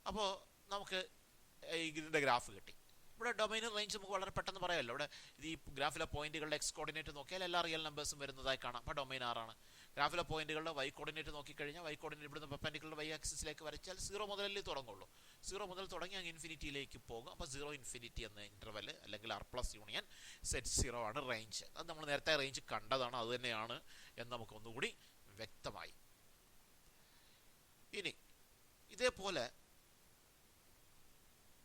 അപ്പോൾ നമുക്ക് ഇതിൻ്റെ ഗ്രാഫ് കിട്ടി. ഇവിടെ ഡൊമൈൻ റേഞ്ച് നമുക്ക് വളരെ പെട്ടെന്ന് പറയാമല്ലോ. ഇവിടെ ഈ ഗ്രാഫിലെ പോയിന്റുകളുടെ എക്സ് കോർഡിനേറ്റ് നോക്കിയാൽ എല്ലാ റിയൽ നമ്പേഴ്സും വരുന്നതായി കാണാം. അപ്പോൾ ഡൊമൈൻ ആറാണ്. ഗ്രാഫിലെ പോയിന്റുകളുടെ വൈ കോർഡിനേറ്റ് നോക്കിക്കഴിഞ്ഞാൽ വൈ കോർഡിനേറ്റ് ഇവിടുന്ന് പെർപെൻഡിക്കുലർ വൈ ആക്സിസിലേക്ക് വരച്ചാൽ 0 മുതലല്ലേ തുടങ്ങുള്ളൂ. 0 മുതൽ തുടങ്ങി അങ്ങ് ഇൻഫിനിറ്റിയിലേക്ക് പോകും. അപ്പോൾ 0 ഇൻഫിനിറ്റി എന്ന ഇൻ്റർവെൽ അല്ലെങ്കിൽ ആർ പ്ലസ് യൂണിയൻ സെറ്റ് 0 ആണ് റേഞ്ച്. അത് നമ്മൾ നേരത്തെ റേഞ്ച് കണ്ടതാണ്, അത് തന്നെയാണ് എന്ന് നമുക്ക് ഒന്നുകൂടി വ്യക്തമായി. ഇനി ഇതേപോലെ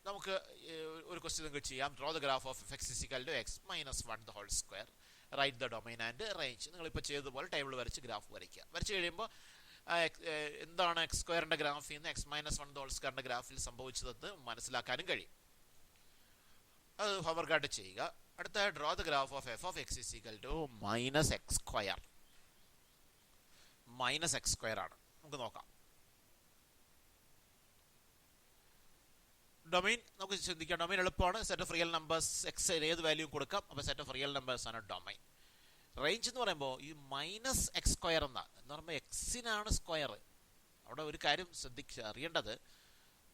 നമുക്ക് നമുക്ക് ഒരു ക്വസ്റ്റ്യൻ നിങ്ങൾക്ക് ചെയ്യാം. Draw the graph of f x is equal to x minus 1 the whole square, right the domain and range. നിങ്ങളിപ്പോൾ ചെയ്തതുപോലെ ടേബിൾ വരച്ച് ഗ്രാഫ് വരയ്ക്കുക. വരച്ച് കഴിയുമ്പോൾ എന്താണ് എക്സ് സ്ക്വയറിൻ്റെ ഗ്രാഫിൽ നിന്ന് എക്സ് മൈനസ് 1 ദ ഹോൾ സ്ക്വയറിൻ്റെ ഗ്രാഫിൽ സംഭവിച്ചതെന്ന് മനസ്സിലാക്കാനും കഴിയും. അത് ഹോംവർക്കായിട്ട് ചെയ്യുക. അടുത്ത draw the graph of f of x is equal to minus x square. Minus x square ആണ്. നമുക്ക് നോക്കാം. ഡൊമൈൻ നമുക്ക് ചിന്തിക്കാം. ഡൊമൈൻ എളുപ്പമാണ്. Set of real numbers x ഏത് വാല്യൂ കൊടുക്കാം. അപ്പോൾ സെറ്റ് ഓഫ് റിയൽ നമ്പേഴ്സ് ആണ് ഡൊമൈൻ. റേഞ്ച് എന്ന് പറയുമ്പോൾ ഈ മൈനസ് എക്സ് സ്ക്വയർ എന്ന് പറയുമ്പോൾ എക്സിനാണ് സ്ക്വയർ. അവിടെ ഒരു കാര്യം അറിയേണ്ടത്,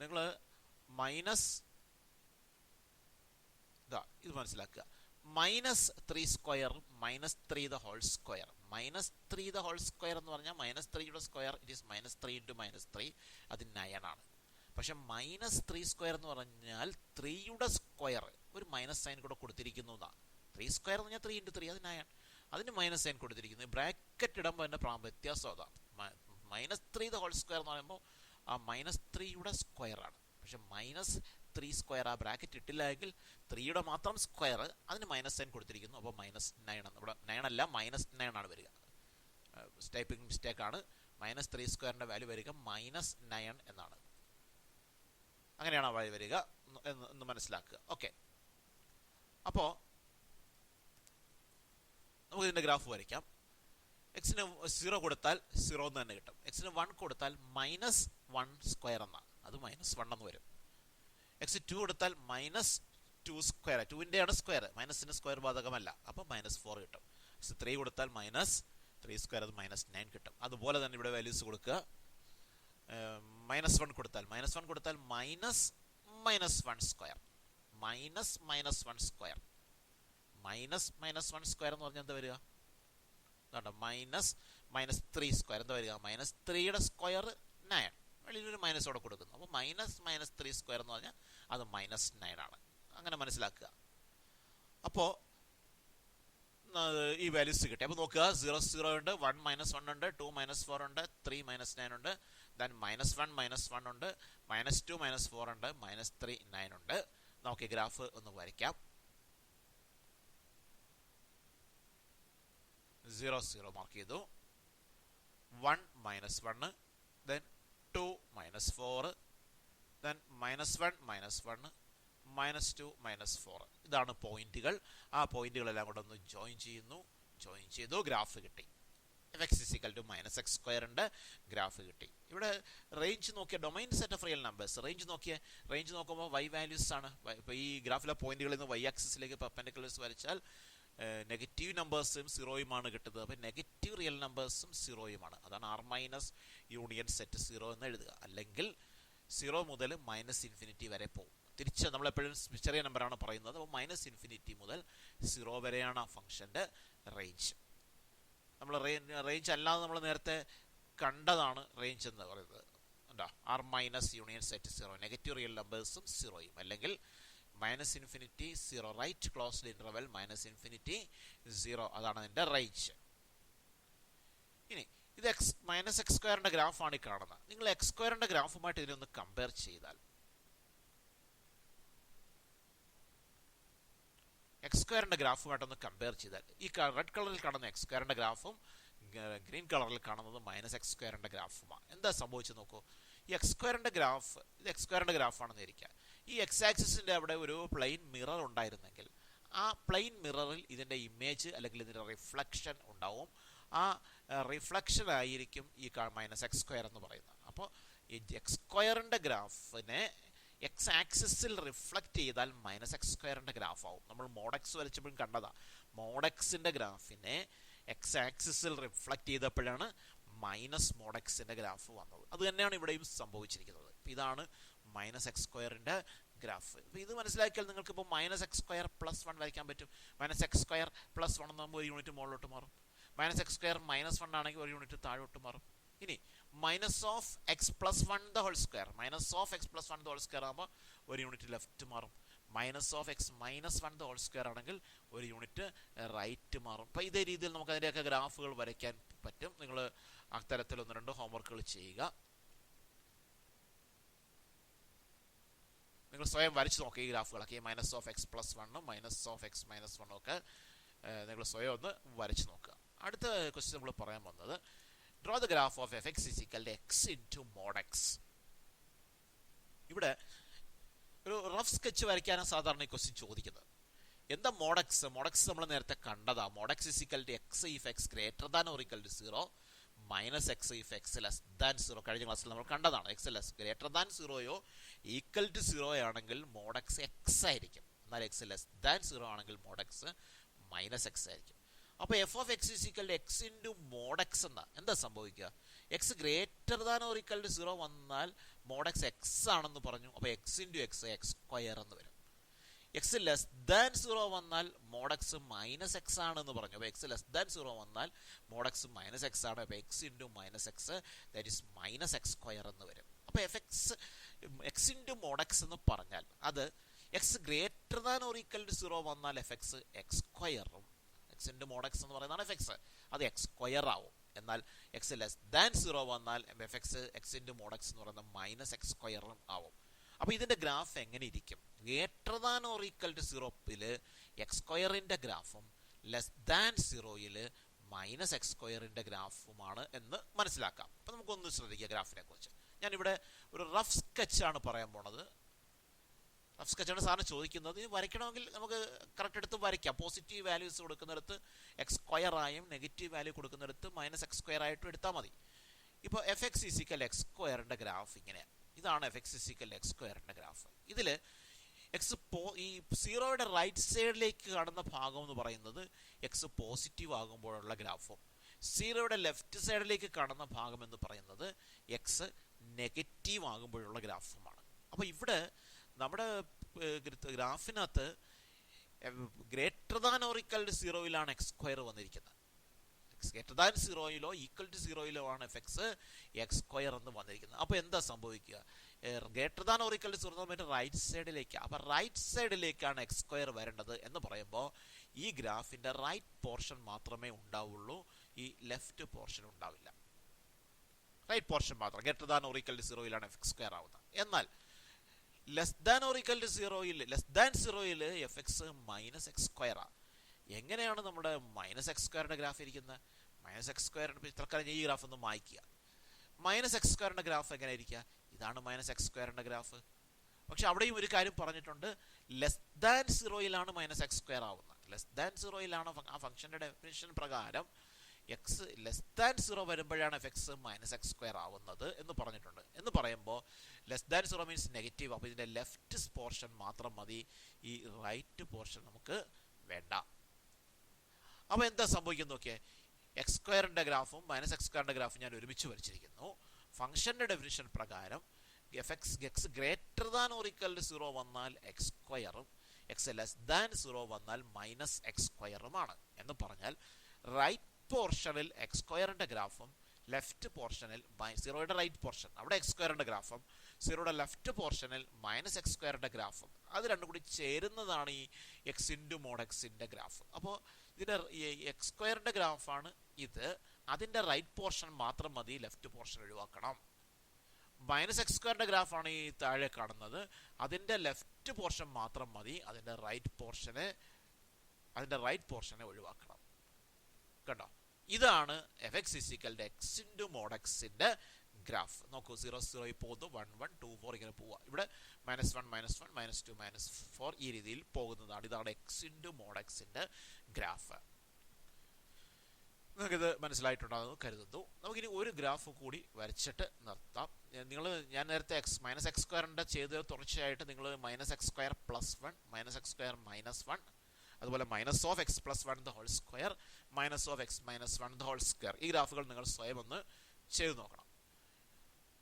നിങ്ങൾ മൈനസ് ഇത് മനസ്സിലാക്കുക. Minus 3 square minus 3 the whole square. Minus 3 the whole square എന്ന് പറഞ്ഞാൽ മൈനസ് 3യുടെ square it is minus 3 into minus 3, അത് 9 ആണ്. പക്ഷെ മൈനസ് 3 സ്ക്വയർ എന്ന് പറഞ്ഞാൽ 3യുടെ സ്ക്വയർ ഒരു മൈനസ് സൈൻ കൂടെ കൊടുത്തിരിക്കുന്നു എന്നാണ്. 3 സ്ക്വയർ എന്ന് പറഞ്ഞാൽ 3 ഇൻറ്റു 3, അത് 9. അതിന് മൈനസ് സൈൻ കൊടുത്തിരിക്കുന്നു. ബ്രാക്കറ്റ് ഇടുമ്പോൾ എൻ്റെ വ്യത്യാസം അതാണ്. മൈനസ് 3 ദ ഹോൾ സ്ക്വയർ എന്ന് പറയുമ്പോൾ ആ മൈനസ് 3യുടെ സ്ക്വയർ ആണ്. പക്ഷെ മൈനസ് 3 സ്ക്വയർ ആ ബ്രാക്കറ്റ് ഇട്ടില്ല എങ്കിൽ 3യുടെ മാത്രം സ്ക്വയർ, അതിന് മൈനസ് സൈൻ കൊടുത്തിരിക്കുന്നു. അപ്പോൾ മൈനസ് 9 ആണ്. ഇവിടെ 9 അല്ല, മൈനസ് 9 ആണ് വരിക. ടൈപ്പിംഗ് മിസ്റ്റേക്ക് ആണ്. മൈനസ് 3 സ്ക്വയറിൻ്റെ വാല്യൂ വരിക മൈനസ് 9 എന്നാണ്. അങ്ങനെയാണ് ആ വാല്യൂ വരിക എന്ന് മനസ്സിലാക്കുക. ഓക്കെ, അപ്പോൾ നമുക്ക് ഇതിൻ്റെ ഗ്രാഫ് വരയ്ക്കാം. എക്സിന് 0 കൊടുത്താൽ 0 എന്ന് തന്നെ കിട്ടും. എക്സിന് 1 കൊടുത്താൽ മൈനസ് 1 സ്ക്വയർ എന്നാണ്, അത് മൈനസ് 1 എന്ന് വരും. എക്സ് 2 കൊടുത്താൽ മൈനസ് 2 സ്ക്വയർ, 2ൻ്റെ സ്ക്വയർ, മൈനസിൻ്റെ സ്ക്വയർ ബാധകമല്ല, അപ്പോൾ മൈനസ് 4 കിട്ടും. എക്സ് 3 കൊടുത്താൽ മൈനസ് 3 സ്ക്വയർ, അത് മൈനസ് 9 കിട്ടും. അതുപോലെ തന്നെ ഇവിടെ വാല്യൂസ് കൊടുക്കുക. മൈനസ് 1 കൊടുത്താൽ minus 1 square, minus 1 square, minus 1 square എന്ന് പറഞ്ഞാൽ എന്താ വരിക? മൈനസ് 3 സ്ക്വയർ എന്താ വരിക? മൈനസ് 3യുടെ സ്ക്വയർ 9, വെളിയിലൊരു മൈനസോടെ കൊടുക്കുന്നു. അപ്പോൾ മൈനസ് 3 സ്ക്വയർ എന്ന് പറഞ്ഞാൽ അത് മൈനസ് 9 ആണ്. അങ്ങനെ മനസ്സിലാക്കുക. അപ്പോൾ ഈ വാല്യൂസ് കിട്ടി. അപ്പോൾ നോക്കുക, 0 0 ഉണ്ട്, 1 മൈനസ് 1 ഉണ്ട്, 2 മൈനസ് 4 ഉണ്ട്, 3 മൈനസ് 9 ഉണ്ട്, ദെൻ മൈനസ് 1 ഉണ്ട്, മൈനസ് 2 മൈനസ് 4 ഉണ്ട്, മൈനസ് 3 9 ഉണ്ട്. നമുക്ക് ഈ ഗ്രാഫ് ഒന്ന് വരയ്ക്കാം. 0 0 മാർക്ക് ചെയ്തു, 1 minus 1, then 2 minus 4, then minus 1 minus 1, minus 2 minus 4. ഇതാണ് പോയിന്റുകൾ. ആ പോയിന്റുകളെല്ലാം കൂടെ ഒന്ന് ജോയിൻ ചെയ്തു, ഗ്രാഫ് കിട്ടി. F x is equal to minus x square ഉണ്ട്, ഗ്രാഫ് കിട്ടി. ഇവിടെ റേഞ്ച് നോക്കിയ domain set of real numbers. Range നോക്കുമ്പോൾ വൈ വാല്യൂസ് ആണ്. ഇപ്പോൾ ഈ ഗ്രാഫിലെ പോയിന്റുകളിൽ നിന്ന് വൈ ആക്സിസിലേക്ക് പെർപെൻഡിക്കുലർസ് വരച്ചാൽ നെഗറ്റീവ് നമ്പേഴ്സും 0യുമാണ് കിട്ടുന്നത്. അപ്പോൾ നെഗറ്റീവ് റിയൽ നമ്പേഴ്സും 0യുമാണ്. അതാണ് ആർ മൈനസ് യൂണിയൻ സെറ്റ് 0 എന്ന് എഴുതുക. അല്ലെങ്കിൽ 0 മുതൽ മൈനസ് ഇൻഫിനിറ്റി വരെ പോകും. തിരിച്ച് നമ്മളെപ്പോഴും ചെറിയ നമ്പറാണ് പറയുന്നത്. അപ്പോൾ മൈനസ് ഇൻഫിനിറ്റി മുതൽ 0 വരെയാണ് ആ ഫംഗ്ഷൻ്റെ റേഞ്ച്. നമ്മൾ റേഞ്ച് അല്ലാതെ നമ്മൾ നേരത്തെ കണ്ടതാണ് റേഞ്ച് എന്ന് പറയുന്നത്. എന്താ? R minus union set 0, negative real നമ്പേഴ്സും 0യും. അല്ലെങ്കിൽ minus infinity 0, right closed interval minus infinity 0, അതാണ് അതിൻ്റെ റേഞ്ച്. ഇനി ഇത് മൈനസ് എക്സ് സ്ക്വയറിൻ്റെ ഗ്രാഫാണ് ഈ കാണുന്നത്. നിങ്ങൾ എക്സ് സ്ക്വയറിൻ്റെ ഗ്രാഫുമായിട്ട് ഇതിനൊന്ന് കമ്പയർ ചെയ്താൽ, എക്സ് സ്ക്വയറിൻ്റെ ഗ്രാഫുമായിട്ടൊന്ന് കമ്പയർ ചെയ്താൽ ഈ റെഡ് കളറിൽ കാണുന്ന എക്സ് സ്ക്വയറിൻ്റെ ഗ്രാഫും ഗ്രീൻ കളറിൽ കാണുന്നത് മൈനസ് എക്സ് സ്ക്വയറിൻ്റെ ഗ്രാഫുമാണ്. എന്താ സംഭവിച്ചു നോക്കൂ. ഈ എക്സ് സ്ക്വയറിൻ്റെ ഗ്രാഫ്, ഇത് എക്സ് സ്ക്വയറിൻ്റെ ഗ്രാഫാണെന്ന് ഇരിക്കുക. ഈ എക്സ് ആക്സിസിൻ്റെ അവിടെ ഒരു പ്ലെയിൻ മിറർ ഉണ്ടായിരുന്നെങ്കിൽ ആ പ്ലെയിൻ മിററിൽ ഇതിൻ്റെ ഇമേജ് അല്ലെങ്കിൽ ഇതിൻ്റെ റിഫ്ലക്ഷൻ ഉണ്ടാവും. ആ റിഫ്ലക്ഷൻ ആയിരിക്കും ഈ മൈനസ് എക്സ് സ്ക്വയർ എന്ന് പറയുന്നത്. അപ്പോൾ ഈ എക്സ് സ്ക്വയറിൻ്റെ ഗ്രാഫിനെ എക്സ് ആക്സിസിൽ റിഫ്ലക്റ്റ് ചെയ്താൽ മൈനസ് എക്സ് സ്ക്വയറിൻ്റെ ഗ്രാഫ് ആവും. നമ്മൾ മോഡെക്സ് വരച്ചപ്പോഴും കണ്ടതാണ്. മോഡെക്സിൻ്റെ ഗ്രാഫിനെ എക്സ് ആക്സിസിൽ റിഫ്ലക്റ്റ് ചെയ്തപ്പോഴാണ് മൈനസ് മോഡെക്സിൻ്റെ ഗ്രാഫ് വന്നത്. അത് തന്നെയാണ് ഇവിടെയും സംഭവിച്ചിരിക്കുന്നത്. ഇതാണ് മൈനസ് എക്സ് സ്ക്വയറിൻ്റെ ഗ്രാഫ്. അപ്പോൾ ഇത് മനസ്സിലാക്കിയാൽ നിങ്ങൾക്ക് ഇപ്പോൾ മൈനസ് എക്സ് സ്ക്വയർ പ്ലസ് 1 വരയ്ക്കാൻ പറ്റും. Minus x square plus 1 എന്നാകുമ്പോൾ 1 unit മുകളിലോട്ട് മാറും. മൈനസ് എക്സ് സ്ക്വയർ മൈനസ് 1 ആണെങ്കിൽ 1 യൂണിറ്റ് താഴോട്ട് മാറും. ഇനി minus of x plus 1 the whole square, minus of x plus 1 the whole square ആകുമ്പോൾ 1 യൂണിറ്റ് ലെഫ്റ്റ് മാറും. Minus of x minus 1 the whole square ആണെങ്കിൽ 1 unit right മാറും. അപ്പോൾ ഇതേ രീതിയിൽ നമുക്ക് അതിൻ്റെയൊക്കെ ഗ്രാഫുകൾ വരയ്ക്കാൻ പറ്റും. നിങ്ങൾ അത്തരത്തിൽ 1-2 ഹോംവർക്കുകൾ ചെയ്യുക. നിങ്ങൾ സ്വയം വരച്ച് നോക്കുക ഈ ഗ്രാഫുകളൊക്കെ, ഈ മൈനസ് ഓഫ് എക്സ് പ്ലസ് വണ്ണും മൈനസ് ഓഫ് എക്സ് മൈനസ് വണ്ണും ഒക്കെ നിങ്ങൾ സ്വയം ഒന്ന് വരച്ച് നോക്കുക. അടുത്ത ക്വസ്റ്റ്യൻ നമ്മൾ പറയാൻ വന്നത് draw the graph of f x is equal to x into mode X. ഇവിടെ ഒരു റഫ് സ്കെച്ച് വരയ്ക്കാനാണ് സാധാരണ ഈ ക്വസ്റ്റ്യൻ ചോദിക്കുന്നത്. എന്താ മോഡെക്സ്? മോഡെക്സ് നമ്മൾ നേരത്തെ കണ്ടതാ. Mod x is equal to x if x greater than or equal to 0 minus x if x less than 0. കഴിഞ്ഞ ക്ലാസ്സിൽ നമ്മൾ കണ്ടതാണ്. എക്സ് ലെസ് ഗ്രേറ്റർ ദാൻ 0യോ ഈക്വൽ ടു 0 ആണെങ്കിൽ മോഡെക്സ് എക്സ് ആയിരിക്കും. എന്നാൽ എക്സ് ലെസ് ദാൻ 0 ആണെങ്കിൽ മോഡെക്സ് മൈനസ് എക്സ് ആയിരിക്കും. അപ്പോൾ f of x is equal to x into mod x എന്താ സംഭവിക്കുക? X greater than or equal to 0 വന്നാൽ മോഡെക്സ് എക്സ് ആണെന്ന് പറഞ്ഞു. അപ്പോൾ x into x x square എന്ന് വരും. എക്സ് ലെസ് ദാൻ 0 വന്നാൽ മോഡെക്സ് മൈനസ് എക്സ് ആണെന്ന് പറഞ്ഞു. അപ്പോൾ എക്സ് ലെസ് ദാൻ 0 വന്നാൽ മോഡെക്സ് മൈനസ് എക്സ് ആണ്. അപ്പോൾ x into minus x that is minus x square എന്ന് വരും. അപ്പോൾ എക്സ് ഇൻറ്റു മോഡെക്സ് എന്ന് പറഞ്ഞാൽ അത് x greater than or equal to 0 വന്നാൽ എഫ് എക്സ് എക്സ് സ്ക്വയറും, എക്സ് ഇൻറ്റു മോഡെക്സ് എന്ന് പറയുന്നതാണ് എഫ് എക്സ്, അത് എക്സ് സ്ക്വയർ ആവും. എന്നാൽ എക്സ് ലെസ് ദാൻ 0 വന്നാൽ f x x into mod x എന്ന് പറയുന്നത് മൈനസ് എക്സ് സ്ക്വയറും ആവും. അപ്പോൾ ഇതിൻ്റെ ഗ്രാഫ് എങ്ങനെ ഇരിക്കും? Greater than or equal to 0ൽ എക്സ് സ്ക്വയറിൻ്റെ ഗ്രാഫും ലെസ് ദാൻ 0ൽ മൈനസ് എക്സ് സ്ക്വയറിൻ്റെ ഗ്രാഫുമാണ് എന്ന് മനസ്സിലാക്കാം. അപ്പോൾ നമുക്കൊന്ന് ശ്രദ്ധിക്കുക ഗ്രാഫിനെ കുറിച്ച്. ഞാനിവിടെ ഒരു റഫ് സ്കെച്ചാണ് പറയാൻ പോണത്. റഫ് സ്കെച്ചാണ് സാറിന് ചോദിക്കുന്നത്. ഇത് വരയ്ക്കണമെങ്കിൽ നമുക്ക് കറക്റ്റ് എടുത്ത് വരയ്ക്കാം. പോസിറ്റീവ് വാല്യൂസ് കൊടുക്കുന്നിടത്ത് എക്സ് സ്ക്വയർ ആയും നെഗറ്റീവ് വാല്യൂ കൊടുക്കുന്നിടത്ത് മൈനസ് എക്സ് സ്ക്വയർ ആയിട്ടും എടുത്താൽ മതി. ഇപ്പോൾ എഫ് എക്സ് ഈക്വൽ എക്സ് സ്ക്വയറിൻ്റെ ഗ്രാഫ് ഇങ്ങനെയാണ്. ഇതാണ് എഫ് എക്സ് ഈക്വൽ എക്സ് സ്ക്വയറിൻ്റെ ഗ്രാഫ്. ഇതിൽ എക്സ് ഈ 0യുടെ റൈറ്റ് സൈഡിലേക്ക് കാണുന്ന ഭാഗം എന്ന് പറയുന്നത് എക്സ് പോസിറ്റീവ് ആകുമ്പോഴുള്ള ഗ്രാഫും 0യുടെ ലെഫ്റ്റ് സൈഡിലേക്ക് കാണുന്ന ഭാഗം എന്ന് പറയുന്നത് എക്സ് നെഗറ്റീവ് ആകുമ്പോഴുള്ള ഗ്രാഫുമാണ്. അപ്പോൾ ഇവിടെ നമ്മുടെ ഗ്രാഫിനകത്ത് greater than or equal to 0ലാണ് എക്സ് സ്ക്വയർ വന്നിരിക്കുന്നത്. ഗ്രേറ്റർ ദാൻ 0യിലോ ഈക്വൽ ടു 0യിലോ ആണ് എഫ് എക്സ് എക്സ് സ്ക്വയർ എന്ന് വന്നിരിക്കുന്നത്. അപ്പോൾ എന്താ സംഭവിക്കുക? Greater than or equal to 0 right സൈഡിലേക്ക്, അപ്പോൾ റൈറ്റ് സൈഡിലേക്കാണ് എക്സ് സ്ക്വയർ വരേണ്ടത് എന്ന് പറയുമ്പോൾ ഈ ഗ്രാഫിൻ്റെ റൈറ്റ് പോർഷൻ മാത്രമേ ഉണ്ടാവുള്ളൂ, ഈ ലെഫ്റ്റ് പോർഷൻ ഉണ്ടാവില്ല. റൈറ്റ് പോർഷൻ മാത്രം greater than or equal to 0യിലാണ് എഫ് എക്സ് സ്ക്വയർ ആവുന്നത്. എന്നാൽ less than or equal to 0യിൽ എഫ് എക്സ് മൈനസ് എക്സ് സ്ക്വയറാണ്. എങ്ങനെയാണ് നമ്മുടെ മൈനസ് എക്സ് സ്ക്വയറിൻ്റെ ഗ്രാഫ് ഇരിക്കുന്നത്? മൈനസ് എക്സ് സ്ക്വയറിൻ്റെ ഇത്രക്കാലം ഈ ഗ്രാഫ് ഒന്ന് മായ്ക്കുക. മൈനസ് എക്സ് സ്ക്വയറിൻ്റെ ഗ്രാഫ് എങ്ങനെ ഇരിക്കുക? ഇതാണ് മൈനസ് എക്സ് സ്ക്വയറിൻ്റെ ഗ്രാഫ്. പക്ഷെ അവിടെയും ഒരു കാര്യം പറഞ്ഞിട്ടുണ്ട്, ലെസ് ദാൻ 0യിലാണ് മൈനസ് എക്സ് സ്ക്വയർ ആവുന്നത്. ലെസ് ദാൻ 0യിലാണ് ആ ഫംഗ്ഷൻ്റെ ഡെഫിനിഷൻ പ്രകാരം എക്സ് ലെസ് ദാൻ 0 വരുമ്പോഴാണ് f x minus x square ആവുന്നത് എന്ന് പറഞ്ഞിട്ടുണ്ട്. എന്ന് പറയുമ്പോൾ ലെസ് ദാൻ 0 മീൻസ് നെഗറ്റീവ്. അപ്പോൾ ഇതിൻ്റെ ലെഫ്റ്റ് പോർഷൻ മാത്രം മതി, ഈ റൈറ്റ് പോർഷൻ നമുക്ക് വേണ്ട. അപ്പോൾ എന്താ സംഭവിക്കുന്നത് നോക്കിയേ, എക്സ് സ്ക്വയറിൻ്റെ ഗ്രാഫും മൈനസ് എക്സ് സ്ക്വയറിൻ്റെ ഗ്രാഫും ഞാൻ ഒരുമിച്ച് വരച്ചിരിക്കുന്നു. ഫംഗ്ഷൻ്റെ ഡെഫിനിഷൻ പ്രകാരം x greater than or equal to 0 വന്നാൽ എക്സ് സ്ക്വയറും എക്സ് ലെസ് ദാൻ 0 വന്നാൽ മൈനസ് എക്സ് സ്ക്വയറുമാണ്. എന്ന് പറഞ്ഞാൽ റൈറ്റ് പോർഷനിൽ എക്സ് സ്ക്വയറിൻ്റെ ഗ്രാഫും ലെഫ്റ്റ് പോർഷനിൽ 0യുടെ റൈറ്റ് പോർഷൻ അവിടെ എക്സ് സ്ക്വയറിൻ്റെ ഗ്രാഫും 0യുടെ ലെഫ്റ്റ് പോർഷനിൽ മൈനസ് എക്സ് സ്ക്വയറിൻ്റെ ഗ്രാഫും അത് രണ്ടും കൂടി ചേരുന്നതാണ് ഈ എക്സ് ഇൻറ്റു മോഡ് എക്സിൻ്റെ ഗ്രാഫ്. അപ്പോൾ ഇതിൻ്റെ എക്സ് സ്ക്വയറിൻ്റെ ഗ്രാഫാണ് ഇത്. അതിൻ്റെ റൈറ്റ് പോർഷൻ മാത്രം മതി, ലെഫ്റ്റ് പോർഷൻ ഒഴിവാക്കണം. മൈനസ് എക്സ് സ്ക്വയറിൻ്റെ ഗ്രാഫാണ് ഈ താഴെ കാണുന്നത്. അതിൻ്റെ ലെഫ്റ്റ് പോർഷൻ മാത്രം മതി, അതിൻ്റെ റൈറ്റ് പോർഷനെ ഒഴിവാക്കണം. കണ്ടോ? ഇതാണ് f x equal to x into mod എക്സിൻ്റെ ഗ്രാഫ്. നോക്കൂ, 0 0 പോകുന്നു, 1 1 2 4 ഇങ്ങനെ പോവുക. ഇവിടെ -1 -1 -2 -4 ഈ രീതിയിൽ പോകുന്നതാണ്. ഇതാണ് എക്സ് ഇൻറ്റു മോഡ് എക്സിൻ്റെ ഗ്രാഫ്. നിങ്ങൾക്കിത് മനസ്സിലായിട്ടുണ്ടാകുന്നു കരുതുന്നു. നമുക്കിനി ഒരു ഗ്രാഫ് കൂടി വരച്ചിട്ട് നിർത്താം. ഞാൻ നേരത്തെ മൈനസ് എക്സ് സ്ക്വയറിൻ്റെ ചെയ്ത് തുടർച്ചയായിട്ട് നിങ്ങൾ minus x square plus 1 minus x square -1 അതുപോലെ minus of x plus 1 the whole square minus of x minus 1 the whole square ഈ ഗ്രാഫുകൾ നിങ്ങൾ സ്വയം ഒന്ന് ചെയ്ത് നോക്കണം.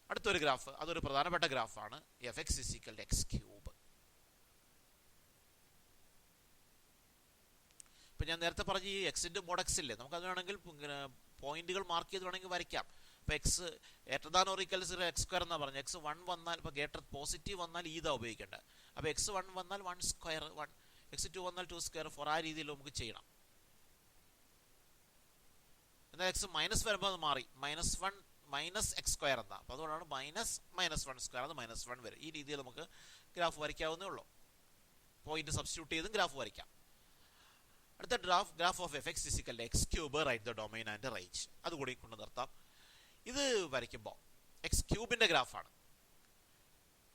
അടുത്തൊരു ഗ്രാഫ്, അതൊരു പ്രധാനപ്പെട്ട ഗ്രാഫാണ്, f x equal to x cube. ഇപ്പം ഞാൻ നേരത്തെ പറഞ്ഞ ഈ എക്സിൻ്റെ മോഡ് എക്സ് ഇല്ലേ, നമുക്കത് വേണമെങ്കിൽ പോയിന്റുകൾ മാർക്ക് ചെയ്ത് വേണമെങ്കിൽ വരയ്ക്കാം. ഇപ്പോൾ x greater than or equal to 0 x square എന്നാണ് പറഞ്ഞത്. എക്സ് 1 വന്നാൽ ഇപ്പോൾ ഗ്രേറ്റർ പോസിറ്റീവ് വന്നാൽ ഇതാ ഉപയോഗിക്കേണ്ടത്. അപ്പോൾ എക്സ് 1 വന്നാൽ 1 സ്ക്വയർ 1, എക്സ് 2 വന്നാൽ 2 സ്ക്വയർ 4 ആ രീതിയിൽ നമുക്ക് ചെയ്യണം. എന്നാൽ എക്സ് മൈനസ് വരുമ്പോൾ അത് മാറി, -1 മൈനസ് എക്സ് സ്ക്വയർ എന്താ, അപ്പോൾ അതുകൊണ്ടാണ് -(-1)² അത് -1 വരും. ഈ രീതിയിൽ നമുക്ക് ഗ്രാഫ് വരയ്ക്കാവുന്നേ ഉള്ളൂ. പോയിന്റ് സബ്സ്റ്റിറ്റ്യൂട്ട് ചെയ്തും ഗ്രാഫ് വരയ്ക്കാം. അടുത്ത graph of f x is equal X cube right the domain and range, അതുകൂടി കൊണ്ട് നിർത്താം. ഇത് വരയ്ക്കുമ്പോൾ എക്സ് ക്യൂബിന്റെ ഗ്രാഫാണ്.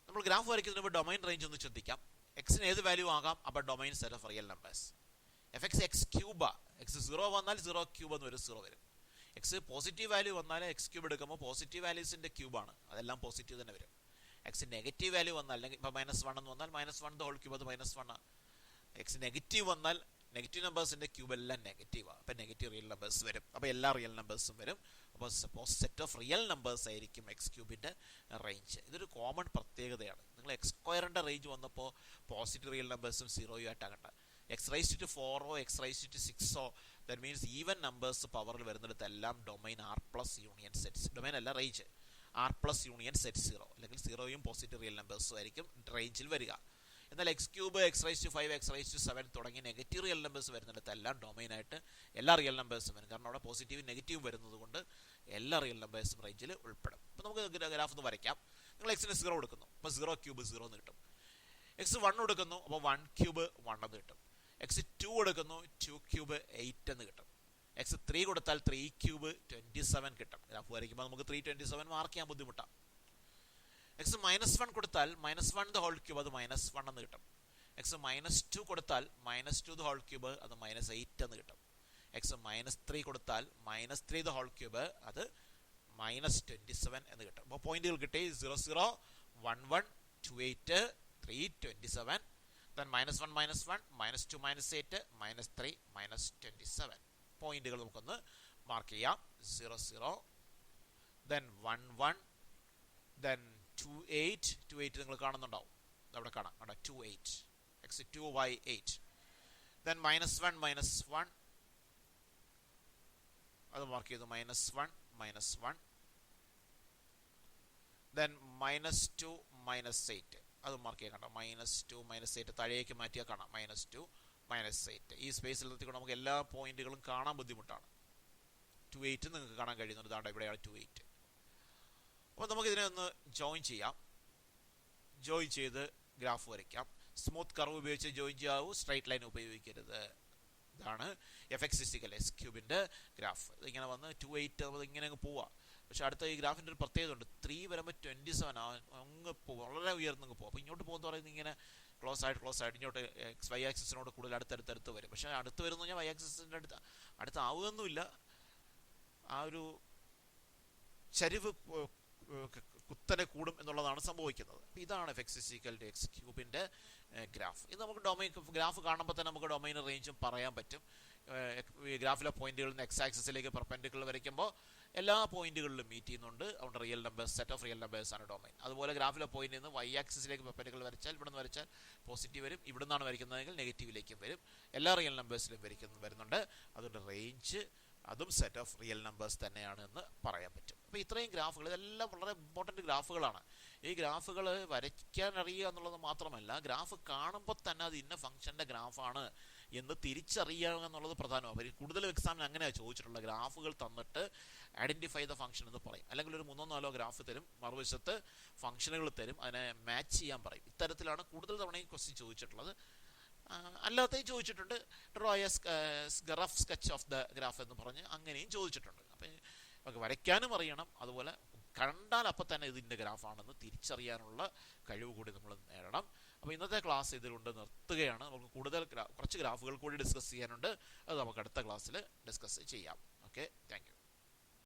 നമ്മൾ ഗ്രാഫ് വരയ്ക്കുന്നതിന് മുമ്പ് ഡൊമൈൻ റേഞ്ച് ഒന്ന് ശ്രദ്ധിക്കാം. എക്സിന് ഏത് വാല്യൂ ആകാം, അപ്പോൾ domain set of real numbers. F x X Cuba, X 0 വന്നാൽ 0 ക്യൂബ് എന്ന് വരും, 0 വരും. എക്സ് പോസിറ്റീവ് വാല്യൂ വന്നാൽ എക്സ് ക്യൂബ് എടുക്കുമ്പോൾ പോസിറ്റീവ് വാല്യൂസിന്റെ ക്യൂബാണ്, അതെല്ലാം പോസിറ്റീവ് തന്നെ വരും. എക്സ് നെഗറ്റീവ് വാല്യൂ വന്നാൽ, അല്ലെങ്കിൽ ഇപ്പോൾ -1 എന്ന് വന്നാൽ -1 ക്യൂബ് അത് -1. എക്സ് നെഗറ്റീവ് വന്നാൽ നെഗറ്റീവ് നമ്പേഴ്സിന്റെ ക്യൂബ് എല്ലാം നെഗറ്റീവാണ്, അപ്പോൾ നെഗറ്റീവ് റിയൽ നമ്പേഴ്സ് വരും. അപ്പോൾ എല്ലാ റിയൽ നമ്പേഴ്സും വരും. അപ്പോൾ സെറ്റ് ഓഫ് റിയൽ നമ്പേഴ്സ് ആയിരിക്കും എക്സ് ക്യൂബിന്റെ റേഞ്ച്. ഇതൊരു കോമൺ പ്രത്യേകതയാണ്. നിങ്ങൾ എക്സ് സ്ക്വയറിന്റെ റേഞ്ച് വന്നപ്പോൾ പോസിറ്റീവ് റിയൽ നമ്പേഴ്സും 0 ആയിട്ടാകണ്ട. x⁴ x⁶ that means even numbers പവറിൽ വരുന്നിടത്തെല്ലാം domain R+ union sets, domain അല്ല റേഞ്ച്, R+ യൂണിയൻ സെറ്റ് 0, അല്ലെങ്കിൽ 0യും പോസിറ്റീവ് റിയൽ നമ്പേഴ്സും ആയിരിക്കും റേഞ്ചിൽ വരിക. എന്നാൽ x³ x⁵5 x⁵7 തുടങ്ങിയ നെഗറ്റീവ് റിയൽ നമ്പേഴ്സ് വരുന്നിടത്തെല്ലാം ഡൊമൈനായിട്ട് എല്ലാ റിയൽ നമ്പേഴ്സും വരും. കാരണം അവിടെ പോസിറ്റീവ് നെഗറ്റീവ് വരുന്നത് കൊണ്ട് എല്ലാ റിയൽ നമ്പേഴ്സും റേഞ്ചിൽ ഉൾപ്പെടും. അപ്പോൾ നമുക്ക് ഗ്രാഫ് ഒന്ന് വരയ്ക്കാം. നിങ്ങൾ എക്സിന് 0 കൊടുക്കുന്നു, അപ്പോൾ 0³ 0 എന്ന് കിട്ടും. x1 കൊടുക്കുന്നു, അപ്പോൾ 1³ 1 എന്ന് കിട്ടും. x2 കൊടുക്കുന്നു, 2³ 8 എന്ന് കിട്ടും. x3 കൊടുത്താൽ 3³ 27 കിട്ടും. ഗ്രാഫ് വരയ്ക്കുമ്പോൾ നമുക്ക് 327 മാർക്ക് ചെയ്യാൻ ബുദ്ധിമുട്ടാണ്. x-1 കൊടുത്താൽ -1³ അത് -1 എന്ന് കിട്ടും. x-2 കൊടുത്താൽ -2³ അത് -8 എന്ന് കിട്ടും. x-3 കൊടുത്താൽ -3³ അത് -27 എന്ന് കിട്ടും. അപ്പോൾ പോയിന്റുകൾ കിട്ടി 0 0 1 1 2 8 3 27, then -1 -1 -2 -8 -3 -27. പോയിന്റുകൾ നമുക്കൊന്ന് മാർക്ക് ചെയ്യാം. 0 0 then 1 1 then 2 8 2 8 നിങ്ങൾ കാണുന്നുണ്ടാവും, അവിടെ കാണാം, അവിടെ 2 8 x2 y 8 then -1 -1 അത് മാർക്ക് ചെയ്തു, -1 -1 then -2 -8 അത് മാർക്ക് ചെയ്യാൻ കാണാം, -2 -8 താഴേക്ക് മാറ്റിയാൽ കാണാം, -2 -8. ഈ സ്പേസിൽ നിർത്തിക്കൊണ്ട് നമുക്ക് എല്ലാ പോയിന്റുകളും കാണാൻ ബുദ്ധിമുട്ടാണ്. 2 8 നിങ്ങൾക്ക് കാണാൻ കഴിയുന്നുണ്ട്, ഇതാണ്ട് ഇവിടെയാണ് 2 8. അപ്പോൾ നമുക്കിതിനെ ഒന്ന് ജോയിൻ ചെയ്യാം. ജോയിൻ ചെയ്ത് ഗ്രാഫ് വരയ്ക്കാം. സ്മൂത്ത് കർവ് ഉപയോഗിച്ച് ജോയിൻ ചെയ്യാവൂ, സ്ട്രൈറ്റ് ലൈൻ ഉപയോഗിക്കരുത്. ഇതാണ് എഫ് എക്സ് ഇസിക്കൽ എക്സ് ക്യൂബിൻ്റെ ഗ്രാഫ്. ഇതിങ്ങനെ വന്ന് 2 8 നമ്മൾ ഇങ്ങനെ അങ്ങ് പോവാം. പക്ഷേ അടുത്ത ഈ ഗ്രാഫിൻ്റെ ഒരു പ്രത്യേകത ഉണ്ട്, 3 വരുമ്പോൾ 27 അങ്ങ് പോകും, വളരെ ഉയർന്നങ്ങ് പോകും. അപ്പോൾ ഇങ്ങോട്ട് പോകുന്ന പറയുന്നത് ഇങ്ങനെ ക്ലോസ് ആയിട്ട് ഇങ്ങോട്ട് വൈ ആക്സിസിനോട് കൂടുതൽ അടുത്തടുത്ത് വരും. പക്ഷേ അടുത്ത് വരുന്ന പറഞ്ഞാൽ വൈ ആക്സിസിൻ്റെ അടുത്താവുകയൊന്നുമില്ല, ആ ഒരു ചരിവ് കുത്തനെ കൂടും എന്നുള്ളതാണ് സംഭവിക്കുന്നത്. അപ്പോൾ ഇതാണ് f x is equal to x ക്യൂബിൻ്റെ ഗ്രാഫ്. ഇത് നമുക്ക് ഡൊമൈൻ ഗ്രാഫ് കാണുമ്പോൾ തന്നെ നമുക്ക് ഡൊമൈൻ റേഞ്ചും പറയാൻ പറ്റും. ഗ്രാഫിലെ പോയിന്റുകളിൽ നിന്ന് എക്സ് ആക്സിസിലേക്ക് പെർപെൻഡിക്കുലർ വരയ്ക്കുമ്പോൾ എല്ലാ പോയിന്റുകളിലും മീറ്റ് ചെയ്യുന്നുണ്ട്. അതുകൊണ്ട് real numbers, set of real numbers ആണ് ഡൊമൈൻ. അതുപോലെ ഗ്രാഫിലെ പോയിന്റിൽ നിന്ന് വൈ ആക്സിസിലേക്ക് പെർപെൻഡിക്കുലർ വരച്ചാൽ ഇവിടെ നിന്ന് വരച്ചാൽ പോസിറ്റീവ് വരും, ഇവിടെ നിന്നാണ് വരയ്ക്കുന്നതെങ്കിൽ നെഗറ്റീവിലേക്കും വരും. എല്ലാ റിയൽ നമ്പേഴ്സിലും വരുന്നുണ്ട്. അതുകൊണ്ട് റേഞ്ച് അതും സെറ്റ് ഓഫ് റിയൽ നമ്പേഴ്സ് തന്നെയാണ് എന്ന് പറയാൻ പറ്റും. അപ്പോൾ ഇത്രയും ഗ്രാഫുകൾ, ഇതെല്ലാം വളരെ ഇമ്പോർട്ടൻറ്റ് ഗ്രാഫുകളാണ്. ഈ ഗ്രാഫുകൾ വരയ്ക്കാൻ അറിയുക എന്നുള്ളത് മാത്രമല്ല, ഗ്രാഫ് കാണുമ്പോൾ തന്നെ അത് ഇന്ന ഫംഗ്ഷൻ്റെ ഗ്രാഫാണ് എന്ന് തിരിച്ചറിയുക എന്നുള്ളത് പ്രധാനമാണ്. അവർ കൂടുതലും എക്സാമിന് അങ്ങനെയാണ് ചോദിച്ചിട്ടുള്ളത്. ഗ്രാഫുകൾ തന്നിട്ട് ഐഡൻറ്റിഫൈ ദ ഫംഗ്ഷൻ എന്ന് പറയും, അല്ലെങ്കിൽ ഒരു 3 4 ഗ്രാഫ് തരും, മറുവശത്ത് ഫംഗ്ഷനുകൾ തരും, അതിനെ മാച്ച് ചെയ്യാൻ പറയും. ഇത്തരത്തിലാണ് കൂടുതൽ തവണ ഈ ക്വസ്റ്റ്യൻ ചോദിച്ചിട്ടുള്ളത്. അല്ലാത്തതും ചോദിച്ചിട്ടുണ്ട്, draw a rough sketch of the graph എന്ന് പറഞ്ഞ് അങ്ങനെയും ചോദിച്ചിട്ടുണ്ട്. അപ്പം നമുക്ക് വരയ്ക്കാനും അറിയണം, അതുപോലെ കണ്ടാൽ അപ്പം തന്നെ ഇതിൻ്റെ ഗ്രാഫാണെന്ന് തിരിച്ചറിയാനുള്ള കഴിവ് കൂടി നമ്മൾ നേടണം. അപ്പോൾ ഇന്നത്തെ ക്ലാസ് ഇതിലുണ്ട് നിർത്തുകയാണ്. നമുക്ക് കൂടുതൽ കുറച്ച് ഗ്രാഫുകൾ കൂടി ഡിസ്കസ് ചെയ്യാനുണ്ട്, അത് നമുക്ക് അടുത്ത ക്ലാസ്സിൽ ഡിസ്കസ് ചെയ്യാം. Okay, thank you.